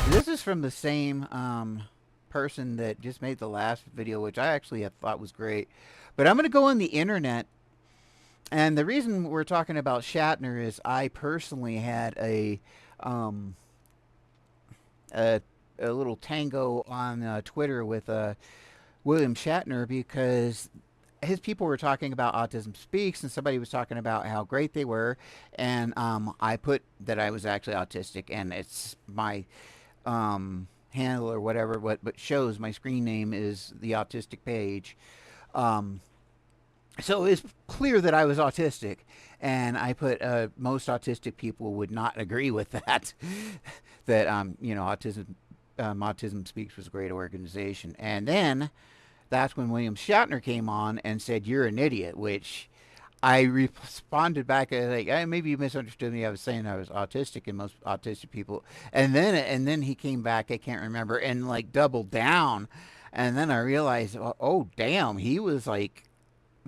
Speaker 1: This is from the same person that just made the last video, which I actually had thought was great. But I'm going to go on the internet. And the reason we're talking about Shatner is I personally had um, a little tango on Twitter with William Shatner, because his people were talking about Autism Speaks, and somebody was talking about how great they were, and I put that I was actually autistic, and it's my handle or whatever, but shows my screen name is the Autistic page. So it's clear that I was autistic, and I put most autistic people would not agree with that. That Autism Speaks was a great organization, and then that's when William Shatner came on and said, "You're an idiot," which I responded back like, maybe you misunderstood me. I was saying I was autistic, and most autistic people. And then he came back. I can't remember, and like doubled down. And then I realized, oh damn, he was like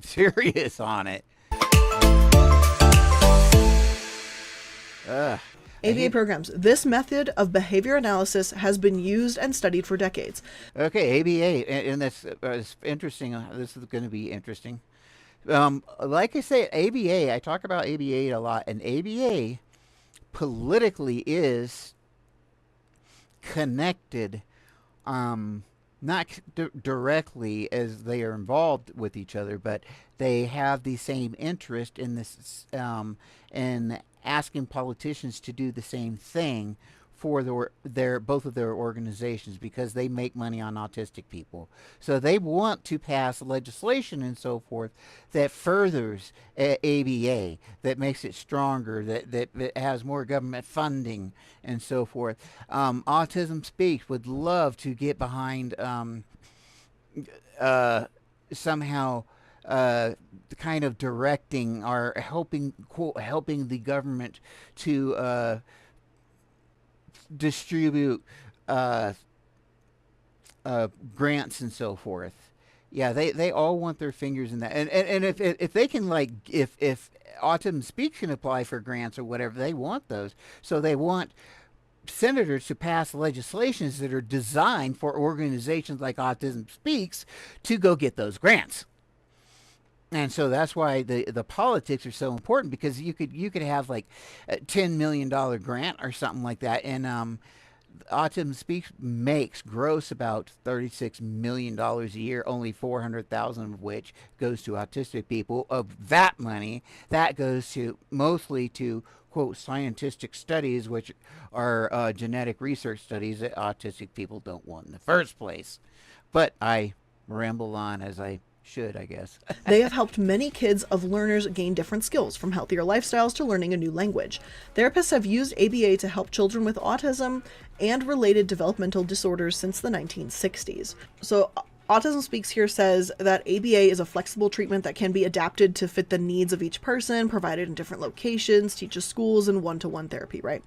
Speaker 1: serious on it.
Speaker 2: ABA programs. This method of behavior analysis has been used and studied for decades.
Speaker 1: Okay, ABA, and that's interesting. This is going to be interesting. Like I say, ABA, I talk about ABA a lot, and ABA politically is connected, not directly as they are involved with each other, but they have the same interest in this, in asking politicians to do the same thing for both of their organizations, because they make money on autistic people. So they want to pass legislation and so forth that furthers ABA, that makes it stronger, that has more government funding and so forth. Autism Speaks would love to get behind somehow kind of directing or helping the government to distribute grants and so forth. Yeah, they all want their fingers in that. And if they can, like, if Autism Speaks can apply for grants or whatever, they want those. So they want senators to pass legislations that are designed for organizations like Autism Speaks to go get those grants. And so that's why the politics are so important, because you could have like a $10 million grant or something like that, and Autism Speaks makes gross about $36 million a year, only 400,000 of which goes to autistic people. Of that money, that goes to mostly to, quote, scientific studies, which are genetic research studies that autistic people don't want in the first place. But I ramble on as I should, I guess.
Speaker 2: They have helped many kids of learners gain different skills, from healthier lifestyles to learning a new language. Therapists have used ABA to help children with autism and related developmental disorders since the 1960s. So Autism Speaks here says that ABA is a flexible treatment that can be adapted to fit the needs of each person, provided in different locations, teaches schools, and one-to-one therapy, right?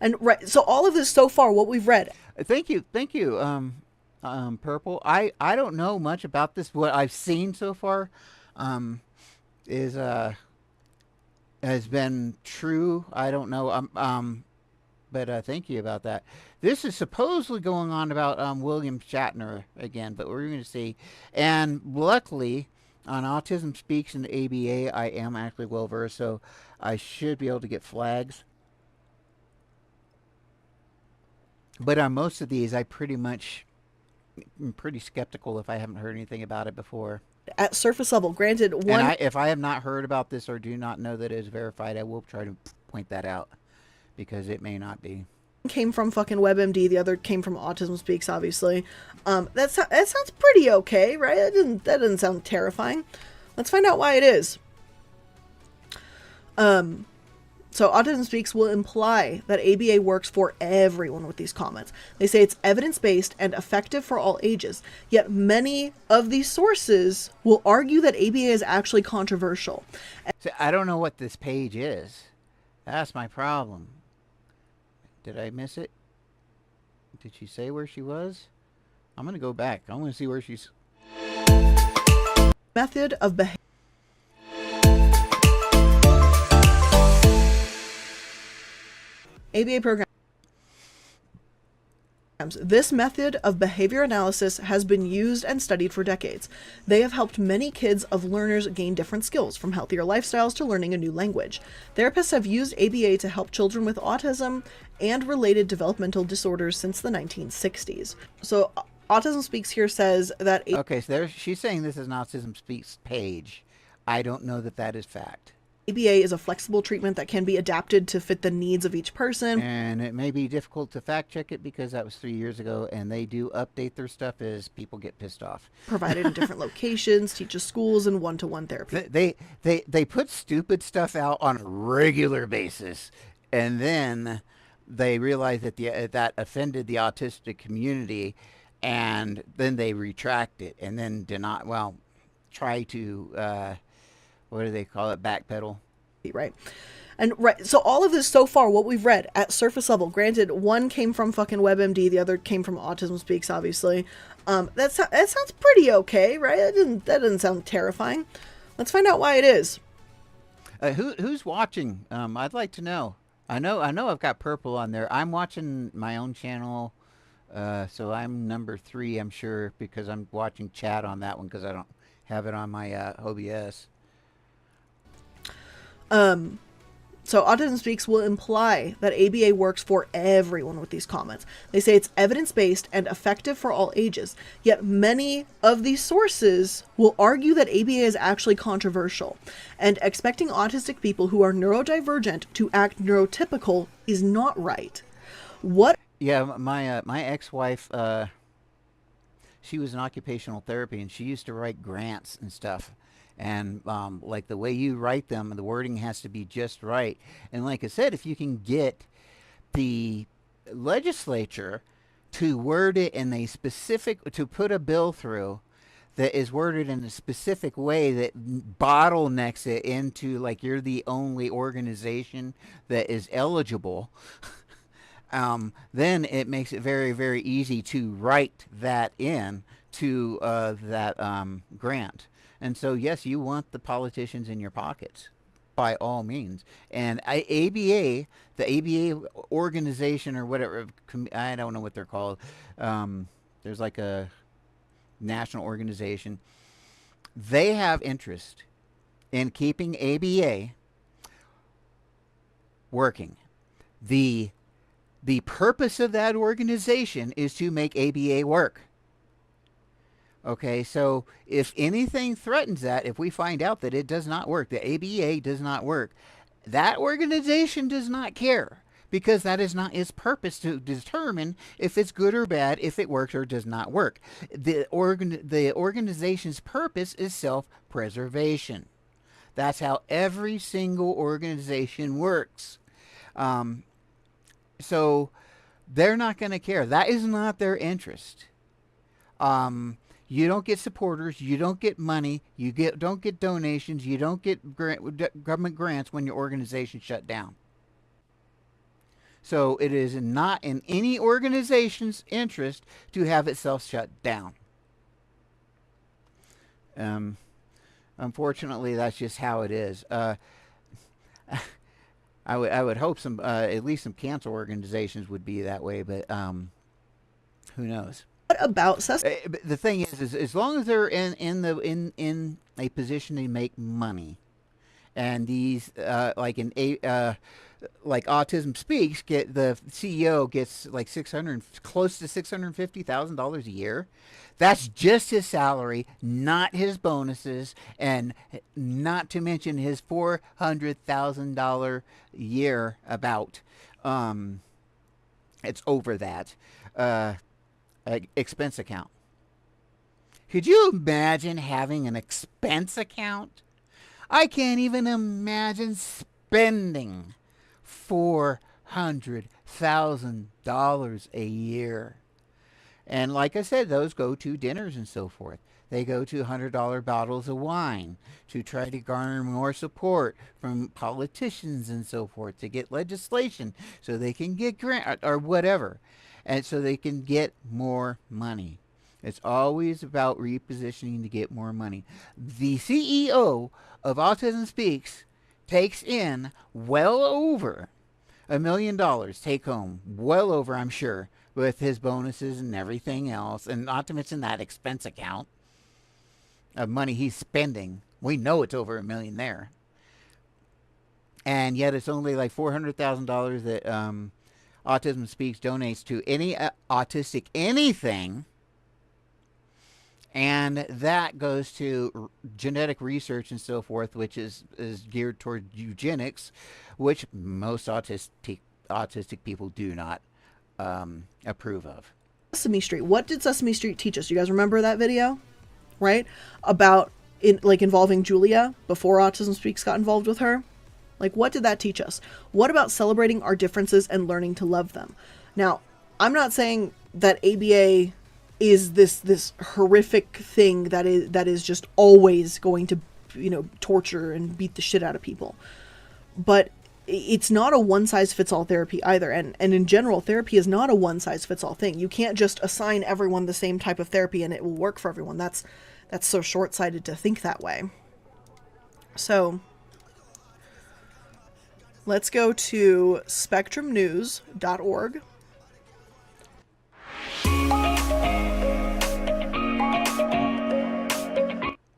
Speaker 2: And right, so all of this so far, what we've read.
Speaker 1: Thank you. Purple. I don't know much about this. What I've seen so far is has been true. I don't know. But thank you about that. This is supposedly going on about William Shatner again, but we're going to see. And luckily, on Autism Speaks and ABA, I am actually well versed, so I should be able to get flags. But on most of these, I'm pretty skeptical if I haven't heard anything about it before.
Speaker 2: At surface level, granted,
Speaker 1: if I have not heard about this or do not know that it is verified, I will try to point that out, because it may not be.
Speaker 2: Came from fucking WebMD, the other came from Autism Speaks, obviously. That sounds pretty okay, right? That doesn't sound terrifying. Let's find out why it is. So Autism Speaks will imply that ABA works for everyone with these comments. They say it's evidence-based and effective for all ages, yet many of these sources will argue that ABA is actually controversial.
Speaker 1: So I don't know what this page is. That's my problem. Did I miss it? Did she say where she was? I'm going to go back. I want to see where she's...
Speaker 2: Method of behavior. ABA programs This method of behavior analysis has been used and studied for decades. They have helped many kids of learners gain different skills, from healthier lifestyles to learning a new language. Therapists have used ABA to help children with autism and related developmental disorders since the 1960s. So Autism Speaks here says that...
Speaker 1: Okay, so there, she's saying this is an Autism Speaks page. I don't know that that is fact.
Speaker 2: ABA is a flexible treatment that can be adapted to fit the needs of each person.
Speaker 1: And it may be difficult to fact check it because that was 3 years ago, and they do update their stuff as people get pissed off.
Speaker 2: Provided in different locations, teaches schools, and one-to-one therapy.
Speaker 1: They put stupid stuff out on a regular basis, and then they realize that that offended the autistic community, and then they retract it, and then try to what do they call it? Backpedal.
Speaker 2: Right. And right, so all of this so far, what we've read at surface level, granted, one came from fucking WebMD, the other came from Autism Speaks, obviously. That sounds pretty okay, right? That doesn't sound terrifying. Let's find out why it is.
Speaker 1: Who's watching? I'd like to know. I know I've got purple on there. I'm watching my own channel, so I'm number 3, I'm sure, because I'm watching chat on that one because I don't have it on my OBS.
Speaker 2: So Autism Speaks will imply that ABA works for everyone with these comments. They say it's evidence-based and effective for all ages, yet many of these sources will argue that ABA is actually controversial, and expecting autistic people who are neurodivergent to act neurotypical is not right. What?
Speaker 1: Yeah, my ex-wife, she was in occupational therapy, and she used to write grants and stuff. And like the way you write them, the wording has to be just right. And like I said, if you can get the legislature to word it in a specific, to put a bill through that is worded in a specific way that bottlenecks it into like you're the only organization that is eligible, then it makes it very, very easy to write that in to that grant. And so, yes, you want the politicians in your pockets, by all means. And ABA, the ABA organization or whatever, I don't know what they're called. There's like a national organization. They have interest in keeping ABA working. The purpose of that organization is to make ABA work. Okay, so if anything threatens that, if we find out that it does not work, the ABA does not work, that organization does not care, because that is not its purpose to determine if it's good or bad, if it works or does not work. The organization's purpose is self-preservation. That's how every single organization works. So they're not going to care. That is not their interest. You don't get supporters, you don't get money, you don't get donations, you don't get government grants when your organization shut down. So it is not in any organization's interest to have itself shut down. Unfortunately, that's just how it is. I would hope some at least some cancer organizations would be that way, but who knows?
Speaker 2: What about
Speaker 1: the thing is as long as they're in a position to make money, and these like Autism Speaks, the CEO gets like close to $650,000 a year. That's just his salary, not his bonuses, and not to mention his $400,000 a year. It's over that. Expense account. Could you imagine having an expense account? I can't even imagine spending $400,000 a year. And like I said, those go to dinners and so forth. They go to $100 bottles of wine to try to garner more support from politicians and so forth, to get legislation so they can get grant or whatever. And so they can get more money. It's always about repositioning to get more money. The CEO of Autism Speaks takes in well over $1 million take home. Well over, I'm sure. with his bonuses and everything else, and not to mention that expense account of money he's spending. We know it's over $1 million there. And yet it's only like $400,000 that Autism Speaks donates to any autistic anything. And that goes to genetic research and so forth, which is geared toward eugenics, which most autistic people do not approve of.
Speaker 2: Sesame Street. What did Sesame Street teach us? You guys remember that video? Right? About involving Julia before Autism Speaks got involved with her? Like, what did that teach us? What about celebrating our differences and learning to love them? Now, I'm not saying that ABA is this horrific thing that is just always going to, torture and beat the shit out of people. But it's not a one-size-fits-all therapy either. And in general, therapy is not a one-size-fits-all thing. You can't just assign everyone the same type of therapy and it will work for everyone. That's so short-sighted to think that way. So let's go to spectrumnews.org.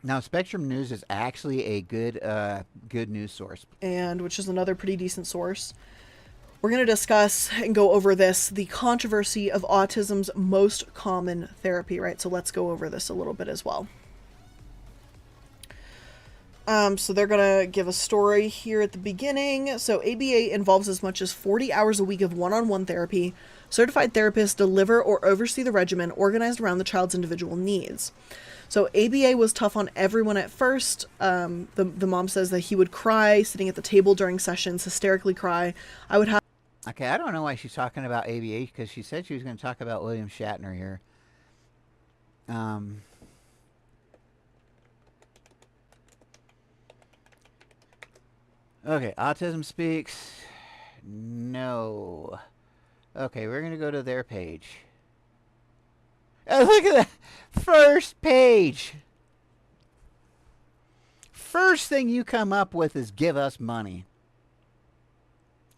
Speaker 1: Now, Spectrum News is actually a good news source.
Speaker 2: And which is another pretty decent source. We're going to discuss and go over the controversy of autism's most common therapy, right? So let's go over this a little bit as well. So they're going to give a story here at the beginning. So ABA involves as much as 40 hours a week of one-on-one therapy. Certified therapists deliver or oversee the regimen organized around the child's individual needs. So ABA was tough on everyone at first. The mom says that he would cry sitting at the table during sessions, hysterically cry. I would have...
Speaker 1: Okay, I don't know why she's talking about ABA, because she said she was going to talk about William Shatner here. Okay, Autism Speaks. No. Okay, we're going to go to their page. Oh, look at that. First page. First thing you come up with is give us money.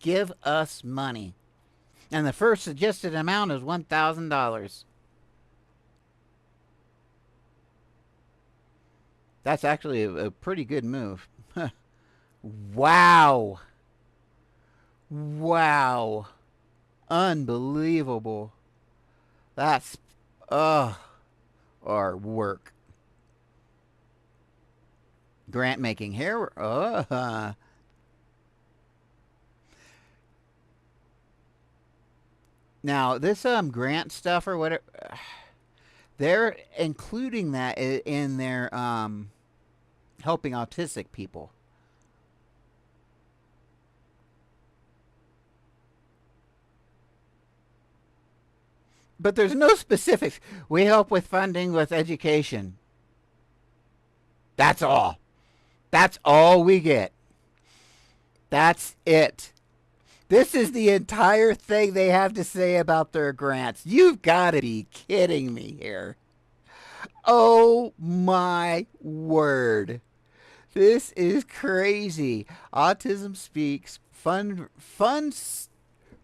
Speaker 1: Give us money. And the first suggested amount is $1,000. That's actually a pretty good move. Wow. Wow. Unbelievable. That's our work. Grant making hair. Now this grant stuff or whatever, they're including that in their helping autistic people. But there's no specifics. We help with funding, with education. That's all. That's all we get. That's it. This is the entire thing they have to say about their grants. You've got to be kidding me here. Oh my word. This is crazy. Autism Speaks funds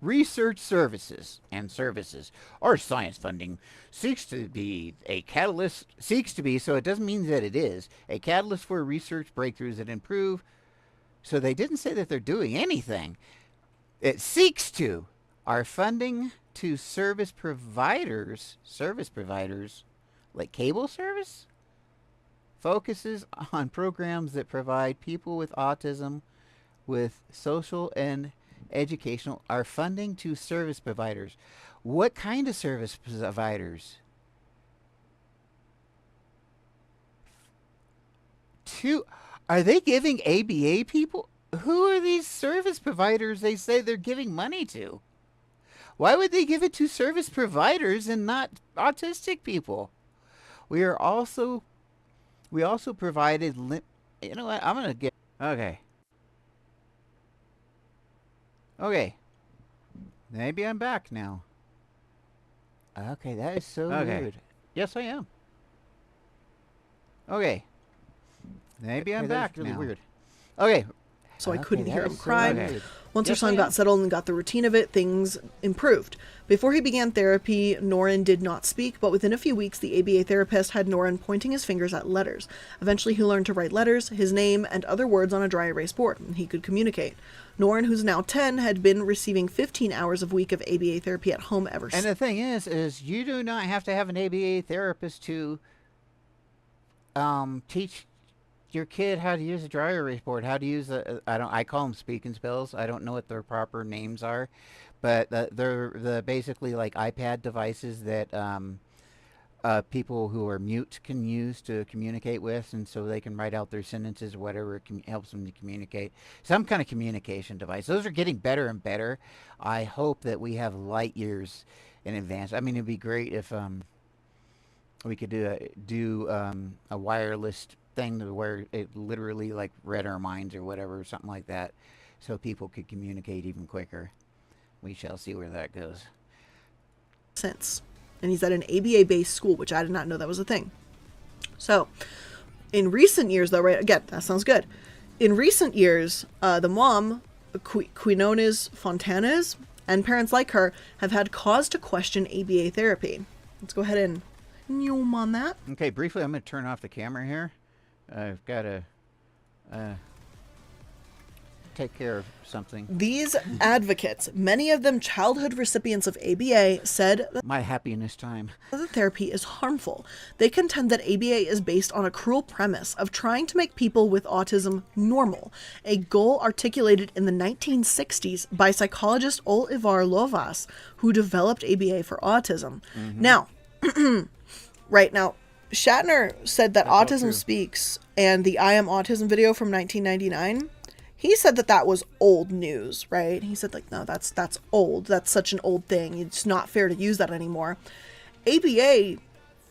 Speaker 1: research services and services or science funding seeks to be, so it doesn't mean that it is, a catalyst for research breakthroughs that improve. So they didn't say that they're doing anything. It seeks to. Our funding to service providers like cable service, focuses on programs that provide people with autism with social and educational. Our funding to service providers. What kind of service providers? Are they giving ABA people? Who are these service providers they say they're giving money to? Why would they give it to service providers and not autistic people? We also provided, you know what, I'm going to get, okay. Okay. Maybe I'm back now. Okay, that is so weird. Yes, I am. Okay. Maybe I'm back now. Really weird. Okay.
Speaker 2: so I
Speaker 1: Okay,
Speaker 2: couldn't hear
Speaker 1: that
Speaker 2: him
Speaker 1: is so
Speaker 2: cry.
Speaker 1: weird.
Speaker 2: Once her
Speaker 1: Yes,
Speaker 2: son
Speaker 1: ma'am.
Speaker 2: got settled and got the routine of it, things improved. Before he began therapy, Norin did not speak, but within a few weeks, the ABA therapist had Norin pointing his fingers at letters. Eventually, he learned to write letters, his name, and other words on a dry erase board, and he could communicate. Norin, who's now 10, had been receiving 15 hours a week of ABA therapy at home ever
Speaker 1: And
Speaker 2: since.
Speaker 1: the thing is you do not have to have an ABA therapist to teach your kid how to use a dry erase board, how to use I call them speak and spells. I don't know what their proper names are, but they're the basically like iPad devices that people who are mute can use to communicate with, and so they can write out their sentences or whatever. Helps them to communicate. Some kind of communication device. Those are getting better and better. I hope that we have light years in advance. I mean, it'd be great if we could do a wireless thing to where it literally like read our minds or whatever, something like that, so people could communicate even quicker. We shall see where that goes.
Speaker 2: And he's at an ABA-based school, which I did not know that was a thing. So, in recent years, though, right, again, that sounds good. In recent years, the mom, Quinones Fontanes, and parents like her have had cause to question ABA therapy. Let's go ahead and zoom on that.
Speaker 1: Okay, briefly, I'm going to turn off the camera here. I've got to take care of something.
Speaker 2: These advocates, many of them childhood recipients of ABA, said that
Speaker 1: My happiness time.
Speaker 2: the therapy is harmful. They contend that ABA is based on a cruel premise of trying to make people with autism normal, a goal articulated in the 1960s by psychologist Oliver Lovas, who developed ABA for autism. Now, right now, Shatner said that
Speaker 1: That's all
Speaker 2: Autism
Speaker 1: true.
Speaker 2: Speaks and the I Am Autism video from 1999, he said that that was old news, right? He said, like, no, that's old. That's such an old thing. It's not fair to use that anymore. ABA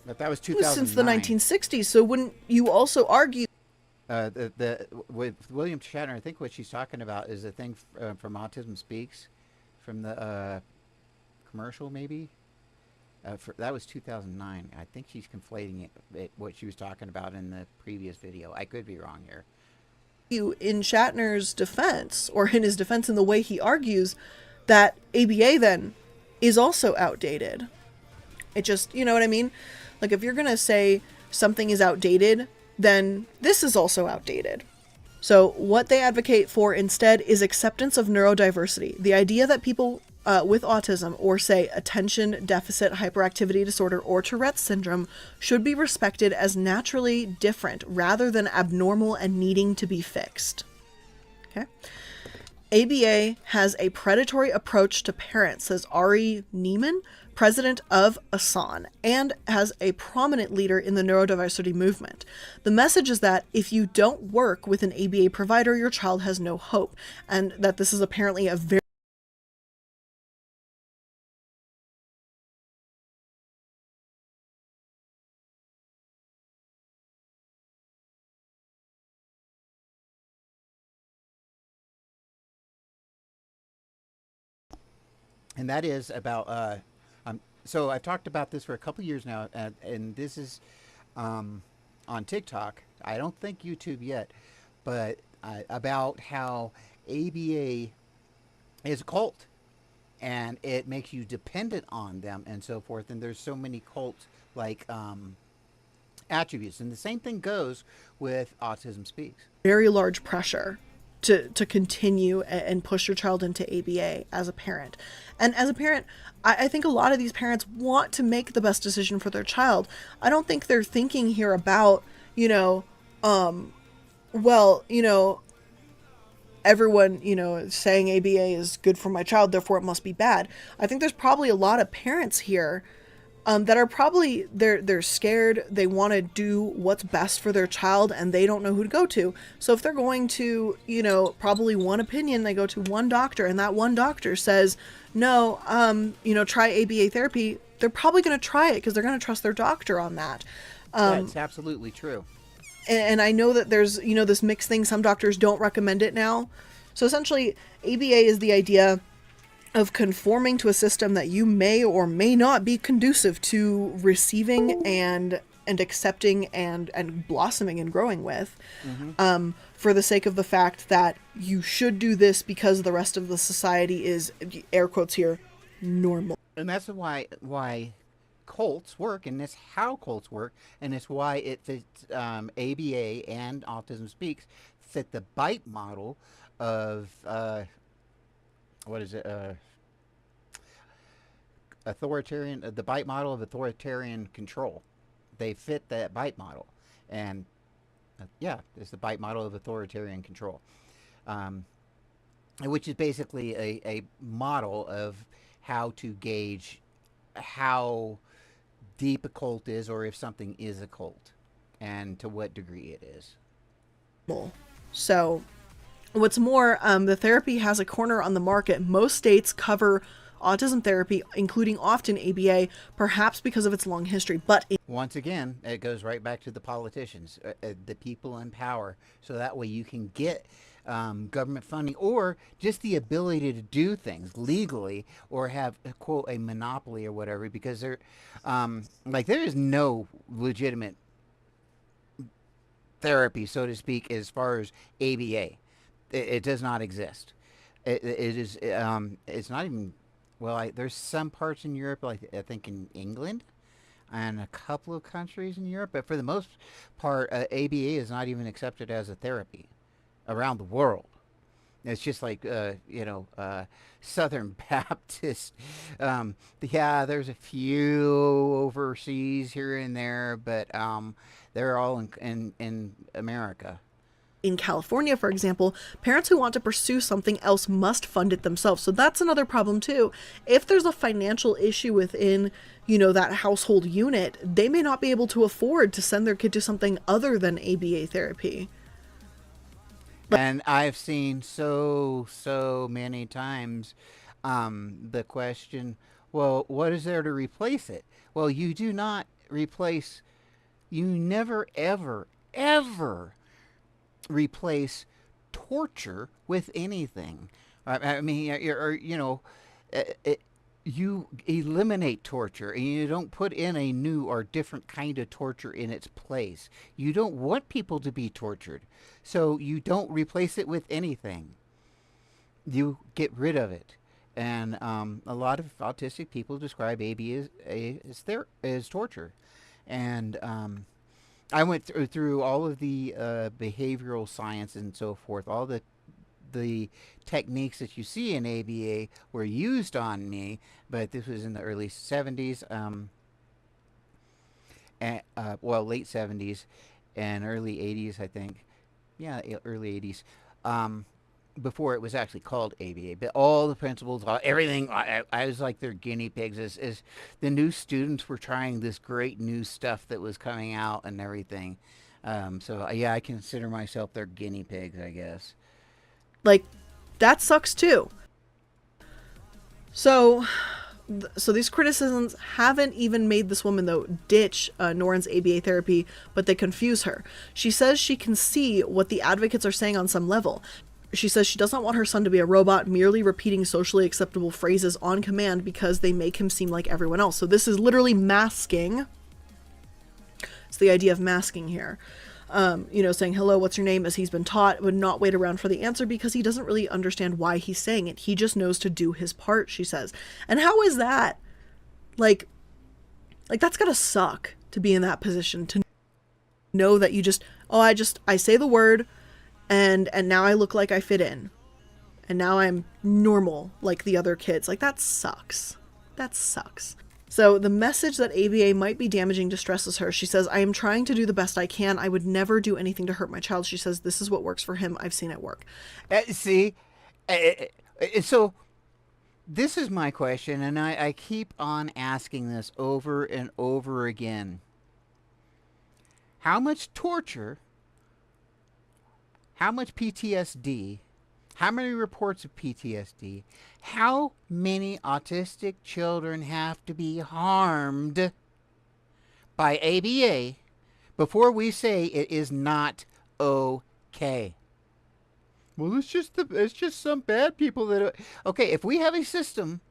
Speaker 1: But that was
Speaker 2: was
Speaker 1: 2009.
Speaker 2: since the 1960s, so wouldn't you also argue
Speaker 1: With William Shatner, I think what she's talking about is the thing from Autism Speaks, from the commercial, maybe. That was 2009. I think she's conflating what she was talking about in the previous video. I could be wrong here.
Speaker 2: in Shatner's defense, or in his defense in the way he argues, that ABA then is also outdated? It just, you know what I mean? Like, if you're going to say something is outdated, then this is also outdated. So what they advocate for instead is acceptance of neurodiversity. The idea that people with autism, or say attention deficit hyperactivity disorder or Tourette's syndrome, should be respected as naturally different rather than abnormal and needing to be fixed. Okay. ABA has a predatory approach to parents, says Ari Neiman, president of ASAN, and as a prominent leader in the neurodiversity movement. The message is that if you don't work with an ABA provider, your child has no hope, and that this is apparently a very
Speaker 1: And that is about so I've talked about this for a couple years now, and this is on TikTok. I don't think YouTube yet, but about how ABA is a cult, and it makes you dependent on them and so forth. And there's so many cult like attributes, and the same thing goes with Autism Speaks.
Speaker 2: very large pressure to continue and push your child into ABA as a parent. And as a parent, I think a lot of these parents want to make the best decision for their child. I don't think they're thinking here about, well, everyone, saying ABA is good for my child, therefore it must be bad. I think there's probably a lot of parents here that are probably, they're scared, they want to do what's best for their child, and they don't know who to go to. So if they're going to, probably one opinion, they go to one doctor, and that one doctor says, no, try ABA therapy, they're probably going to try it because they're going to trust their doctor on that.
Speaker 1: That's absolutely true.
Speaker 2: And I know that there's, this mixed thing. Some doctors don't recommend it now. So essentially, ABA is the idea of conforming to a system that you may or may not be conducive to receiving and and accepting and blossoming and growing with, for the sake of the fact that you should do this because the rest of the society is, air quotes here, normal.
Speaker 1: And that's why cults work, and that's how cults work, and it's why it fits, ABA and Autism Speaks fit the bite model of what is it? Authoritarian. The bite model of authoritarian control. They fit that bite model, and yeah, it's the bite model of authoritarian control, which is basically a model of how to gauge how deep a cult is, or if something is a cult, and to what degree it is.
Speaker 2: So, what's more, the therapy has a corner on the market. Most states cover autism therapy, including often ABA, perhaps because of its long history. But
Speaker 1: once again, it goes right back to the politicians, the people in power, so that way you can get government funding, or just the ability to do things legally, or have, quote, a monopoly or whatever, because there is no legitimate therapy, so to speak, as far as ABA. It does not exist. It is. It's not even. Well, there's some parts in Europe, like I think in England, and a couple of countries in Europe, but for the most part, ABA is not even accepted as a therapy around the world. It's just like, Southern Baptist. Yeah, there's a few overseas here and there, but they're all in America.
Speaker 2: In California, for example, parents who want to pursue something else must fund it themselves. So that's another problem too. If there's a financial issue within, that household unit, they may not be able to afford to send their kid to something other than ABA therapy.
Speaker 1: And I've seen so many times the question, well, what is there to replace it? Well, you do not replace, you never, ever, ever replace torture with anything. I mean, you eliminate torture, and you don't put in a new or different kind of torture in its place. You don't want people to be tortured, so you don't replace it with anything. You get rid of it. And a lot of autistic people describe AB as torture. And I went through all of the behavioral science and so forth. All the techniques that you see in ABA were used on me, but this was in the early 70s, late 70s and early 80s, I think. Yeah, early 80s. Before it was actually called ABA, but all the principles, everything, I was like their guinea pigs as the new students were trying this great new stuff that was coming out and everything. So yeah, I consider myself their guinea pigs, I guess.
Speaker 2: Like, that sucks too. So these criticisms haven't even made this woman, though, ditch Noren's ABA therapy, but they confuse her. She says she can see what the advocates are saying on some level. She says she doesn't want her son to be a robot merely repeating socially acceptable phrases on command because they make him seem like everyone else. So this is literally masking. It's the idea of masking here. Saying, hello, what's your name, as he's been taught, would not wait around for the answer because he doesn't really understand why he's saying it. He just knows to do his part, she says. And how is that? Like that's gotta suck to be in that position, to know that you just, I say the word, and now I look like I fit in. And now I'm normal like the other kids. Like, that sucks. That sucks. So the message that ABA might be damaging distresses her. She says, I am trying to do the best I can. I would never do anything to hurt my child. She says, this is what works for him. I've seen it work.
Speaker 1: So this is my question, and I keep on asking this over and over again. How much torture, how much PTSD, how many reports of PTSD, how many autistic children have to be harmed by ABA before we say it is not okay? Well, it's just some bad people that... Okay, if we have a system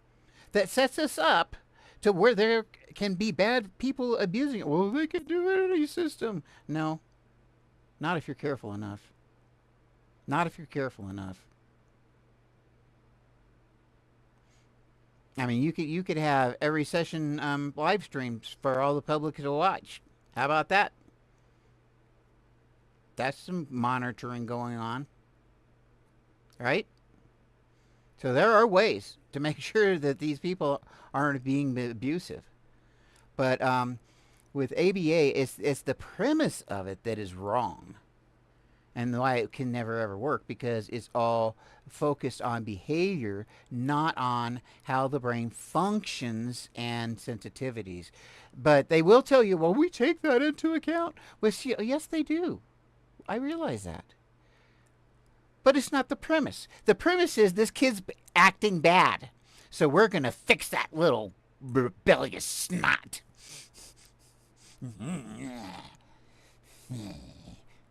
Speaker 1: that sets us up to where there can be bad people abusing it. Well, they can do it in any system. No, not if you're careful enough. Not if you're careful enough. I mean, you could have every session live streams for all the public to watch. How about that? That's some monitoring going on, right? So there are ways to make sure that these people aren't being abusive. But with ABA, it's the premise of it that is wrong, and why it can never ever work, because it's all focused on behavior, not on how the brain functions and sensitivities. But they will tell you, well, we take that into account. Well, yes, they do. I realize that. But it's not the premise. The premise is this kid's acting bad, so we're going to fix that little rebellious snot.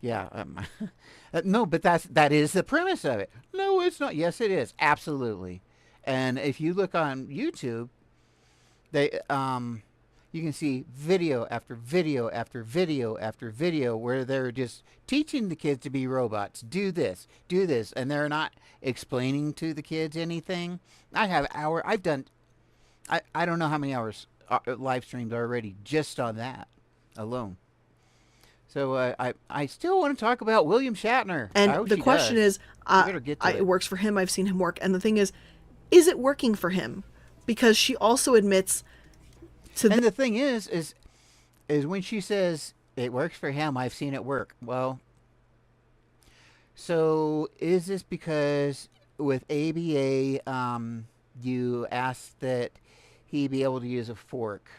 Speaker 1: Yeah. No, but that is the premise of it. No, it's not. Yes, it is. Absolutely. And if you look on YouTube, they you can see video after video after video after video where they're just teaching the kids to be robots. Do this, and they're not explaining to the kids anything. I've done, I don't know how many hours live streamed already just on that alone. So I still want to talk about William Shatner.
Speaker 2: And the question is, it works for him. I've seen him work. And the thing is it working for him? Because she also admits to...
Speaker 1: And the thing is when she says it works for him, I've seen it work. Well, so is this because with ABA, you asked that he be able to use a fork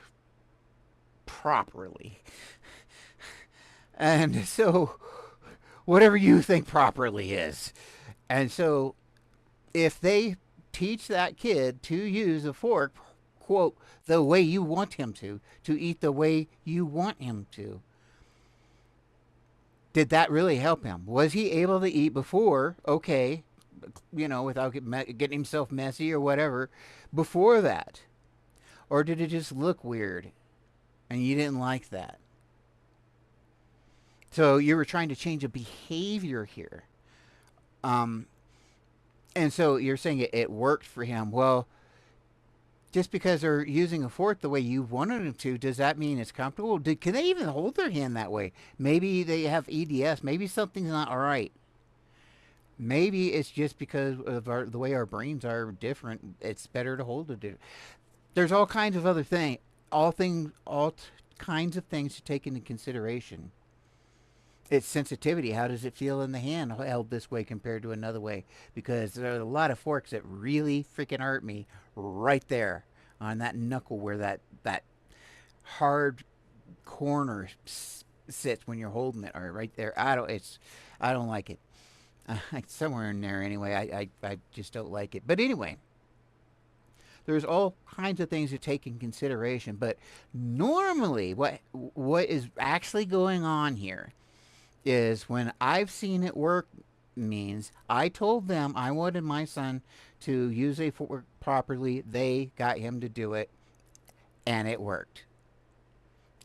Speaker 1: properly? And so, whatever you think properly is. And so, if they teach that kid to use a fork, quote, the way you want him to eat the way you want him to, did that really help him? Was he able to eat before? Okay, without getting himself messy or whatever, before that? Or did it just look weird and you didn't like that? So you were trying to change a behavior here. And so you're saying it worked for him. Well, just because they're using a fork the way you wanted them to, does that mean it's comfortable? Can they even hold their hand that way? Maybe they have EDS. Maybe something's not all right. Maybe it's just because of the way our brains are different. It's better to hold it. There's all kinds of other things. All kinds of things to take into consideration. It's sensitivity. How does it feel in the hand held this way compared to another way? Because there are a lot of forks that really freaking hurt me right there on that knuckle where that hard corner sits when you're holding it, or right there. I don't like it. Somewhere in there anyway. I just don't like it. But anyway, there's all kinds of things to take in consideration. But normally, what is actually going on here is, when I've seen it work, means I told them I wanted my son to use a fork properly. They got him to do it, and it worked.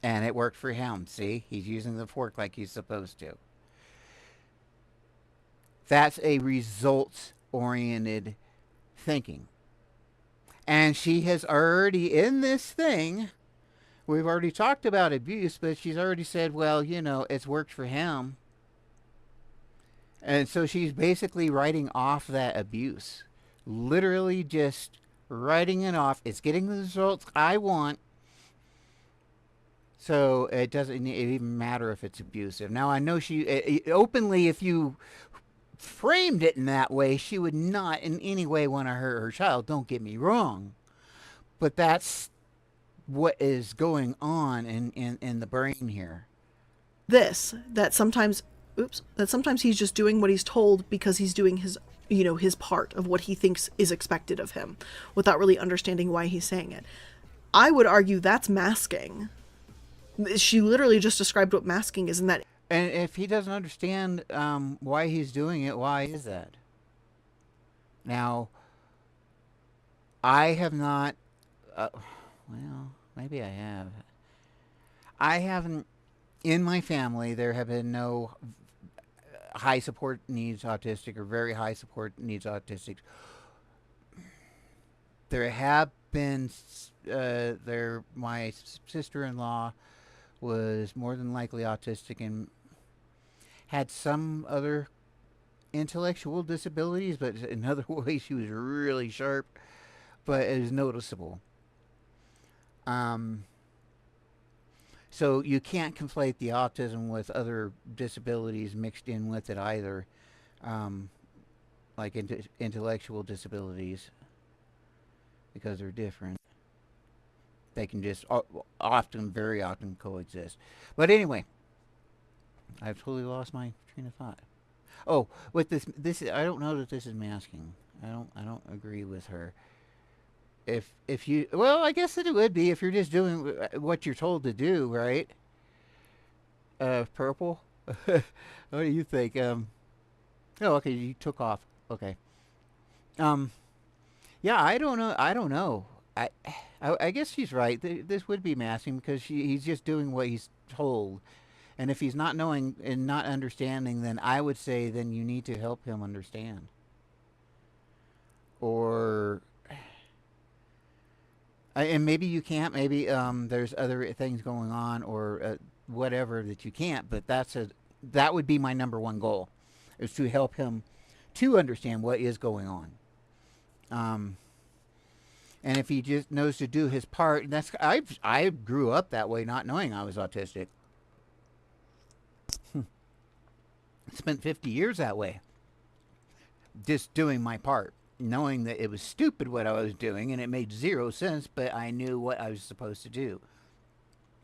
Speaker 1: And it worked for him. See, he's using the fork like he's supposed to. That's a results-oriented thinking. And she has already, in this thing, we've already talked about abuse, but she's already said, well, it's worked for him. And so she's basically writing off that abuse. Literally just writing it off. It's getting the results I want. So it doesn't even matter if it's abusive. Now, I know she openly, if you framed it in that way, she would not in any way want to hurt her child. Don't get me wrong. But that's what is going on in the brain here.
Speaker 2: That sometimes he's just doing what he's told because he's doing his part of what he thinks is expected of him, without really understanding why he's saying it. I would argue that's masking. She literally just described what masking is, and that.
Speaker 1: And if he doesn't understand why he's doing it, why is that? Now, I have not. Well, maybe I have. I haven't. In my family, there have been no high support needs autistic or very high support needs autistic. There have been. My sister-in-law was more than likely autistic and had some other intellectual disabilities, but in other ways she was really sharp, but it was noticeable. Um, so you can't conflate the autism with other disabilities mixed in with it either, um, like intellectual disabilities, because they're different. They can just often, very often coexist. But anyway, I've totally lost my train of thought. Oh, with this I don't know that this is masking. I don't agree with her. If you, well, I guess that it would be if you're just doing what you're told to do, right? Purple. What do you think? Oh, okay, you took off. Okay. Um, yeah, I don't know. I don't know. I I guess she's right. This would be masking because he's just doing what he's told. And if he's not knowing and not understanding, then I would say then you need to help him understand. Or and maybe you can't. Maybe there's other things going on or whatever that you can't. But that would be my number one goal, is to help him to understand what is going on. Um, and if he just knows to do his part, and I grew up that way, not knowing I was autistic. Spent 50 years that way, just doing my part, knowing that it was stupid what I was doing and it made zero sense, but I knew what I was supposed to do.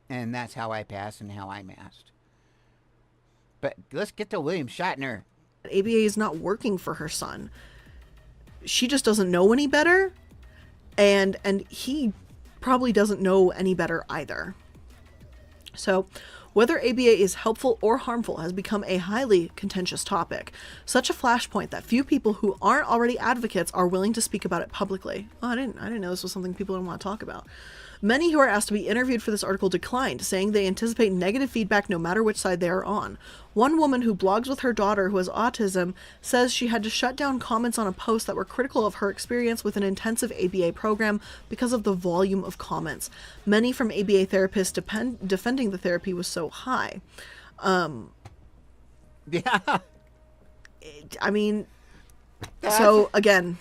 Speaker 1: And that's how I passed and how I masked. But let's get to William Shatner.
Speaker 2: ABA is not working for her son. She just doesn't know any better, and he probably doesn't know any better either. So, whether ABA is helpful or harmful has become a highly contentious topic, such a flashpoint that few people who aren't already advocates are willing to speak about it publicly. Oh, I didn't know this was something people didn't want to talk about. Many who are asked to be interviewed for this article declined, saying they anticipate negative feedback no matter which side they are on. One woman who blogs with her daughter who has autism says she had to shut down comments on a post that were critical of her experience with an intensive ABA program because of the volume of comments. Many from ABA therapists defending the therapy was so high.
Speaker 1: Yeah.
Speaker 2: I mean, so again...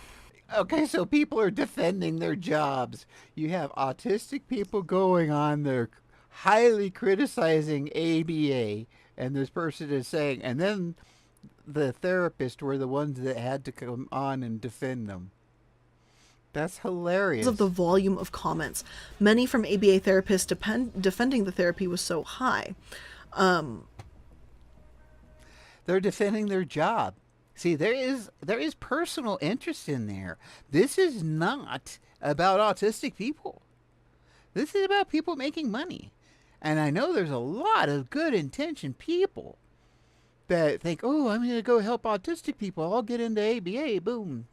Speaker 1: Okay, so people are defending their jobs. You have autistic people going on there highly criticizing ABA, and this person is saying, and then the therapists were the ones that had to come on and defend them. That's hilarious.
Speaker 2: Of the volume of comments. Many from ABA therapists defending the therapy was so high.
Speaker 1: They're defending their job. See, there is personal interest in there. This is not about autistic people. This is about people making money. And I know there's a lot of good intentioned people that think, oh, I'm going to go help autistic people. I'll get into ABA, boom.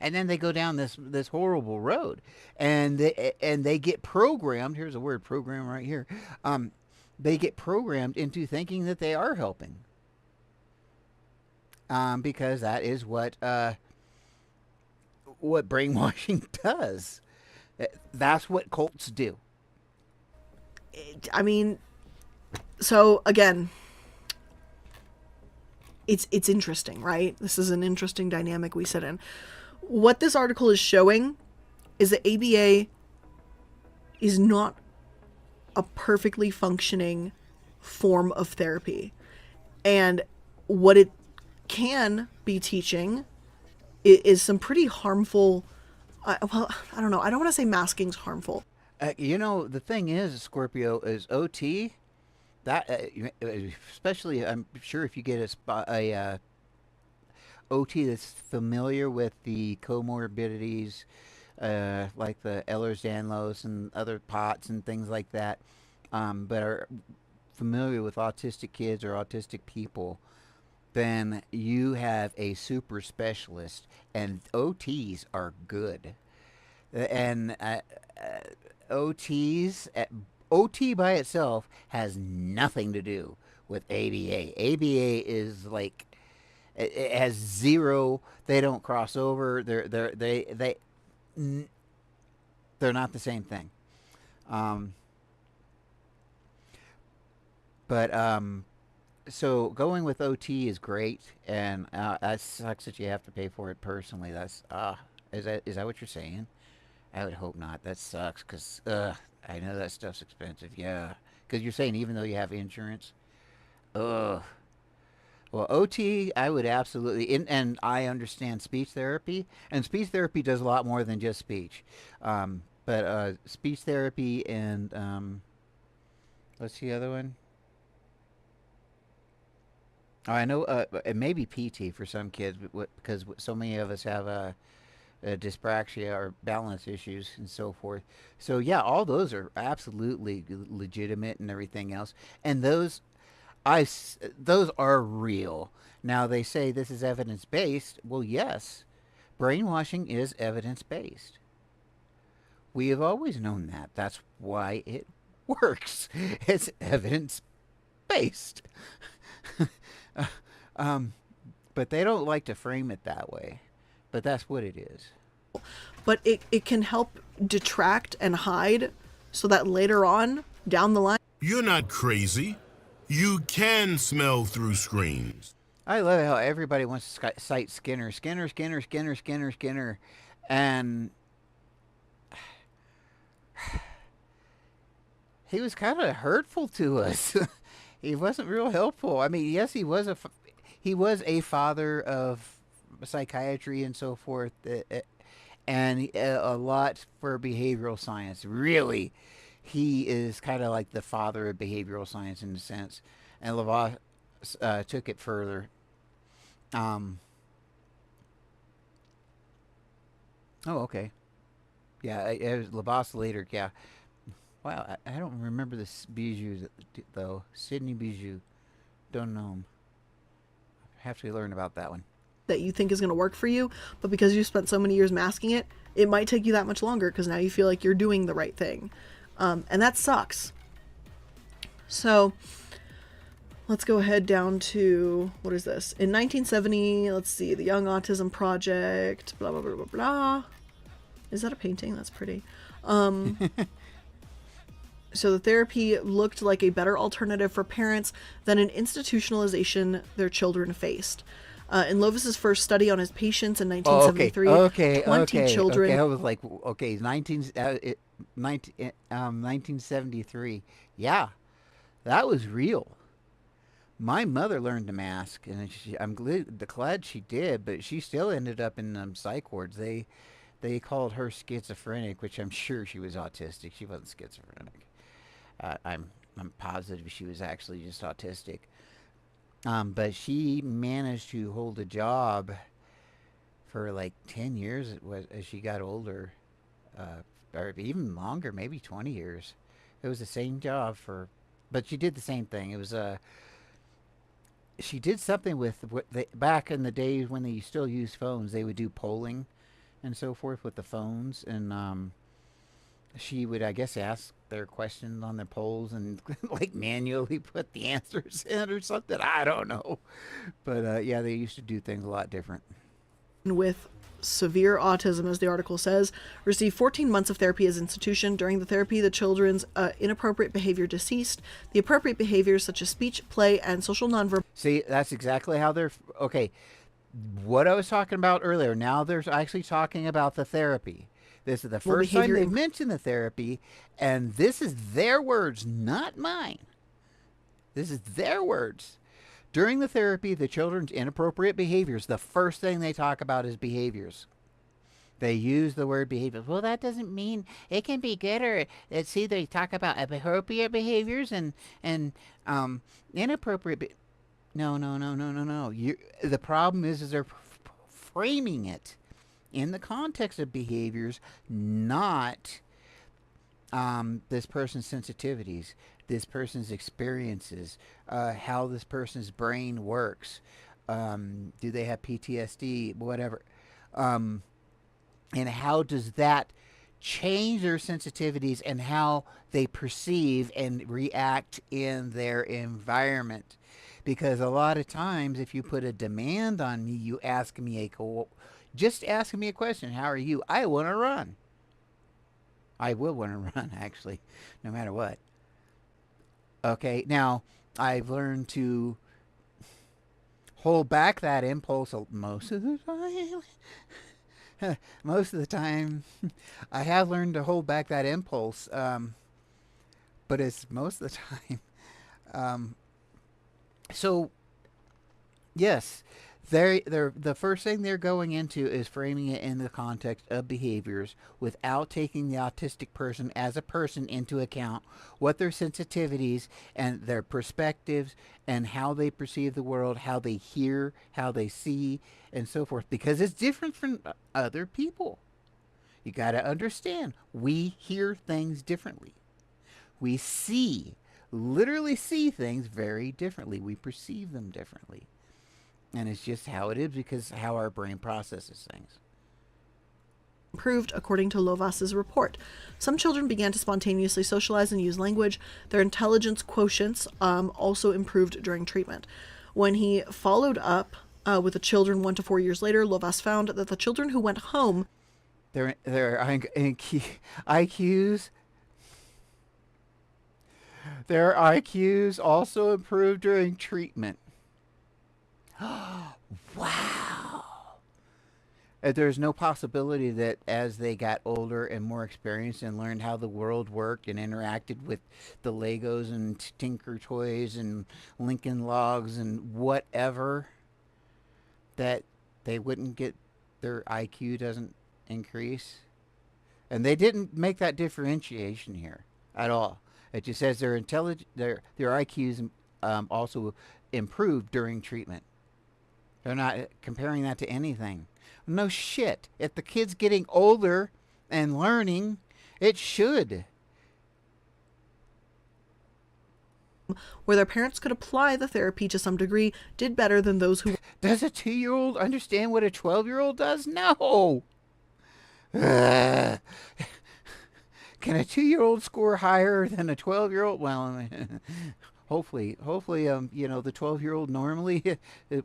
Speaker 1: And then they go down this horrible road. And they get programmed. Here's a word, program right here. They get programmed into thinking that they are helping. Because that is what brainwashing does. That's what cults do.
Speaker 2: I mean, so again, it's interesting, right? This is an interesting dynamic we sit in. What this article is showing is that ABA is not a perfectly functioning form of therapy. And what it can be teaching is some pretty harmful, well, I don't know. I don't want to say masking's harmful.
Speaker 1: The thing is, Scorpio, is OT, that, especially, I'm sure if you get a OT that's familiar with the comorbidities, like the Ehlers-Danlos and other POTS and things like that, but are familiar with autistic kids or autistic people, then you have a super specialist, and OTs are good. And OTs, OT by itself has nothing to do with ABA. ABA is like it has zero. They don't cross over. They're not the same thing. Um, but so going with OT is great, and that sucks that you have to pay for it personally. That's is that what you're saying? I would hope not. That sucks because I know that stuff's expensive. Yeah, because you're saying even though you have insurance, ugh. Well, OT, I would absolutely, and I understand speech therapy, and speech therapy does a lot more than just speech. But speech therapy and what's the other one? Oh, I know it may be PT for some kids because so many of us have dyspraxia or balance issues and so forth. So yeah, all those are absolutely legitimate and everything else. And those are real. Now they say this is evidence based. Well, yes, brainwashing is evidence based. We have always known that. That's why it works. It's evidence based. Uh, um, but they don't like to frame it that way. But that's what it is.
Speaker 2: But it can help detract and hide so that later on down the line.
Speaker 5: You're not crazy. You can smell through screens.
Speaker 1: I love how everybody wants to cite Skinner, Skinner, Skinner, Skinner, Skinner, Skinner, and he was kind of hurtful to us. He wasn't real helpful. I mean, yes, he was a father of psychiatry and so forth, and a lot for behavioral science. Really, he is kind of like the father of behavioral science in a sense, and Lavoie took it further. Oh, okay. Yeah, it was Lavoie later. Yeah. Wow, I don't remember this Bijou though. Sidney Bijou. Don't know him. Have to learn about that one.
Speaker 2: That you think is going to work for you, but because you spent so many years masking it, it might take you that much longer because now you feel like you're doing the right thing. And that sucks. So let's go ahead down to, what is this? In 1970, let's see, the Young Autism Project, blah, blah, blah, blah, blah. Is that a painting? That's pretty. So the therapy looked like a better alternative for parents than an institutionalization their children faced. In Lovis's first study on his patients in 1973, 20 children...
Speaker 1: Okay, I was like, okay, 1973. Yeah, that was real. My mother learned to mask, and I'm glad she did, but she still ended up in psych wards. They called her schizophrenic, which I'm sure she was autistic. She wasn't schizophrenic. I'm positive she was actually just autistic. But she managed to hold a job for like 10 years as she got older, or even longer, maybe 20 years. It was the same job but she did the same thing. It was she did something with back in the days when they still used phones. They would do polling and so forth with the phones, and she would, I guess, ask their questions on their polls and like manually put the answers in or something. I don't know, but yeah, they used to do things a lot different.
Speaker 2: With severe autism, as the article says, received 14 months of therapy as institution. During the therapy, the children's inappropriate behavior deceased. The appropriate behaviors such as speech, play, and social nonverbal.
Speaker 1: See, that's exactly how they're okay. What I was talking about earlier. Now they're actually talking about the therapy. This is the first time they've mentioned the therapy, and this is their words, not mine. This is their words. During the therapy, the children's inappropriate behaviors, the first thing they talk about is behaviors. They use the word behaviors. Well, that doesn't mean it can be good or see, they talk about appropriate behaviors and inappropriate. No. The problem is they're framing it in the context of behaviors, not this person's sensitivities, this person's experiences, how this person's brain works, do they have PTSD, whatever, and how does that change their sensitivities and how they perceive and react in their environment. Because a lot of times, if you put a demand on me, you ask me just ask me a question, how are you? I want to run. I will want to run, actually, no matter what. Okay, now, I've learned to hold back that impulse most of the time. Most of the time, I have learned to hold back that impulse, but it's most of the time. So, yes, they're the first thing they're going into is framing it in the context of behaviors without taking the autistic person as a person into account, what their sensitivities and their perspectives and how they perceive the world, how they hear, how they see, and so forth, because it's different from other people. You got to understand, we hear things differently. We literally see things very differently. We perceive them differently. And it's just how it is because how our brain processes things.
Speaker 2: Improved according to Lovas's report. Some children began to spontaneously socialize and use language. Their intelligence quotients also improved during treatment. When he followed up with the children 1 to 4 years later, Lovas found that the children who went home,
Speaker 1: Their IQs also improved during treatment. Wow. There's no possibility that as they got older and more experienced and learned how the world worked and interacted with the Legos and Tinker Toys and Lincoln Logs and whatever, that they wouldn't get, their IQ doesn't increase. And they didn't make that differentiation here at all. It just says their IQs also improved during treatment. They're not comparing that to anything. No shit. If the kid's getting older and learning, it should.
Speaker 2: where their parents could apply the therapy to some degree, did better than those who...
Speaker 1: Does a 2-year-old understand what a 12-year-old does? No. Can a 2-year-old score higher than a 12-year-old? Well, I mean, hopefully, you know, the 12-year-old normally they're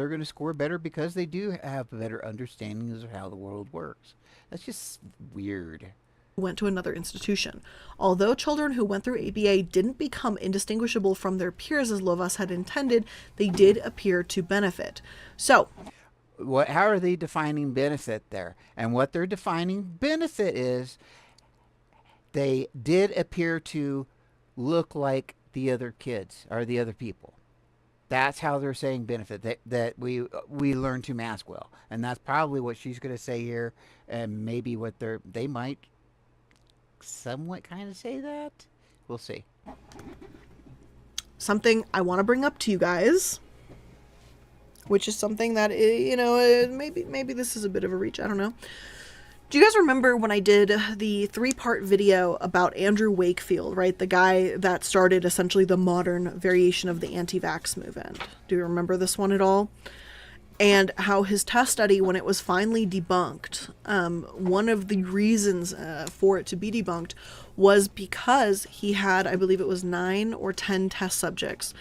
Speaker 1: going to score better because they do have better understandings of how the world works. That's just weird.
Speaker 2: Went to another institution. Although children who went through ABA didn't become indistinguishable from their peers as Lovas had intended, they did appear to benefit. So,
Speaker 1: how are they defining benefit there? And what they're defining benefit is they did appear to look like the other kids or the other people. That's how they're saying benefit, that we learn to mask well. And that's probably what she's going to say here, and maybe what they might somewhat kind of say that. We'll see.
Speaker 2: something I want to bring up to you guys, which is something that, you know, maybe this is a bit of a reach, I don't know. Do you guys remember when I did the 3-part video about Andrew Wakefield, right? The guy that started essentially the modern variation of the anti-vax movement. Do you remember this one at all? And how his test study, when it was finally debunked, one of the reasons for it to be debunked was because he had, I believe it was 9 or 10 test subjects,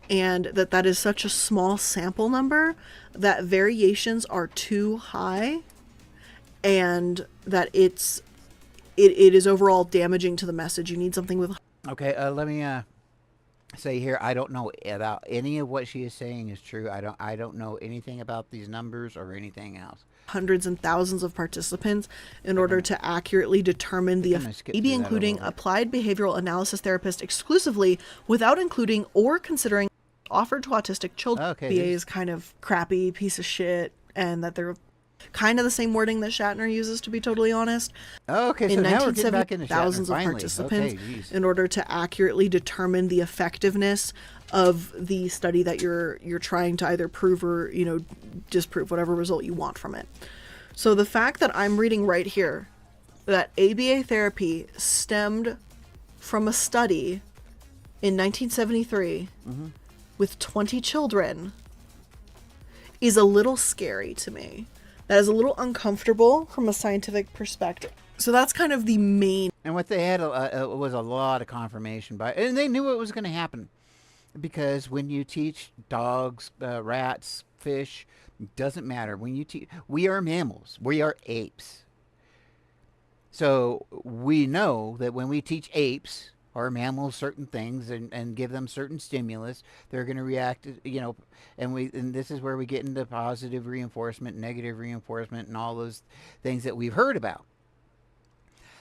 Speaker 2: and that is such a small sample number that variations are too high, and that it is overall damaging to the message. You need something with...
Speaker 1: Okay, let me say here, I don't know about any of what she is saying is true. I don't know anything about these numbers or anything else.
Speaker 2: Hundreds and thousands of participants in order to accurately determine the maybe including applied behavioral analysis therapist exclusively without including or considering offered to autistic children.
Speaker 1: Okay,
Speaker 2: BA is kind of crappy piece of shit, and that they're kind of the same wording that Shatner uses, to be totally honest.
Speaker 1: Okay, so
Speaker 2: in
Speaker 1: now we're getting back into Shatner,
Speaker 2: thousands of
Speaker 1: finally.
Speaker 2: participants
Speaker 1: Okay,
Speaker 2: in order to accurately determine the effectiveness of the study that you're trying to either prove or, you know, disprove, whatever result you want from it. So the fact that I'm reading right here that ABA therapy stemmed from a study in 1973 with 20 children is a little scary to me. That is a little uncomfortable from a scientific perspective. So that's kind of the main.
Speaker 1: And what they had was a lot of confirmation by, and they knew it was going to happen, because when you teach dogs, rats, fish, doesn't matter. When you teach, we are mammals, we are apes. So we know that when we teach apes or mammals certain things and give them certain stimulus, they're going to react, and this is where we get into positive reinforcement, negative reinforcement, and all those things that we've heard about.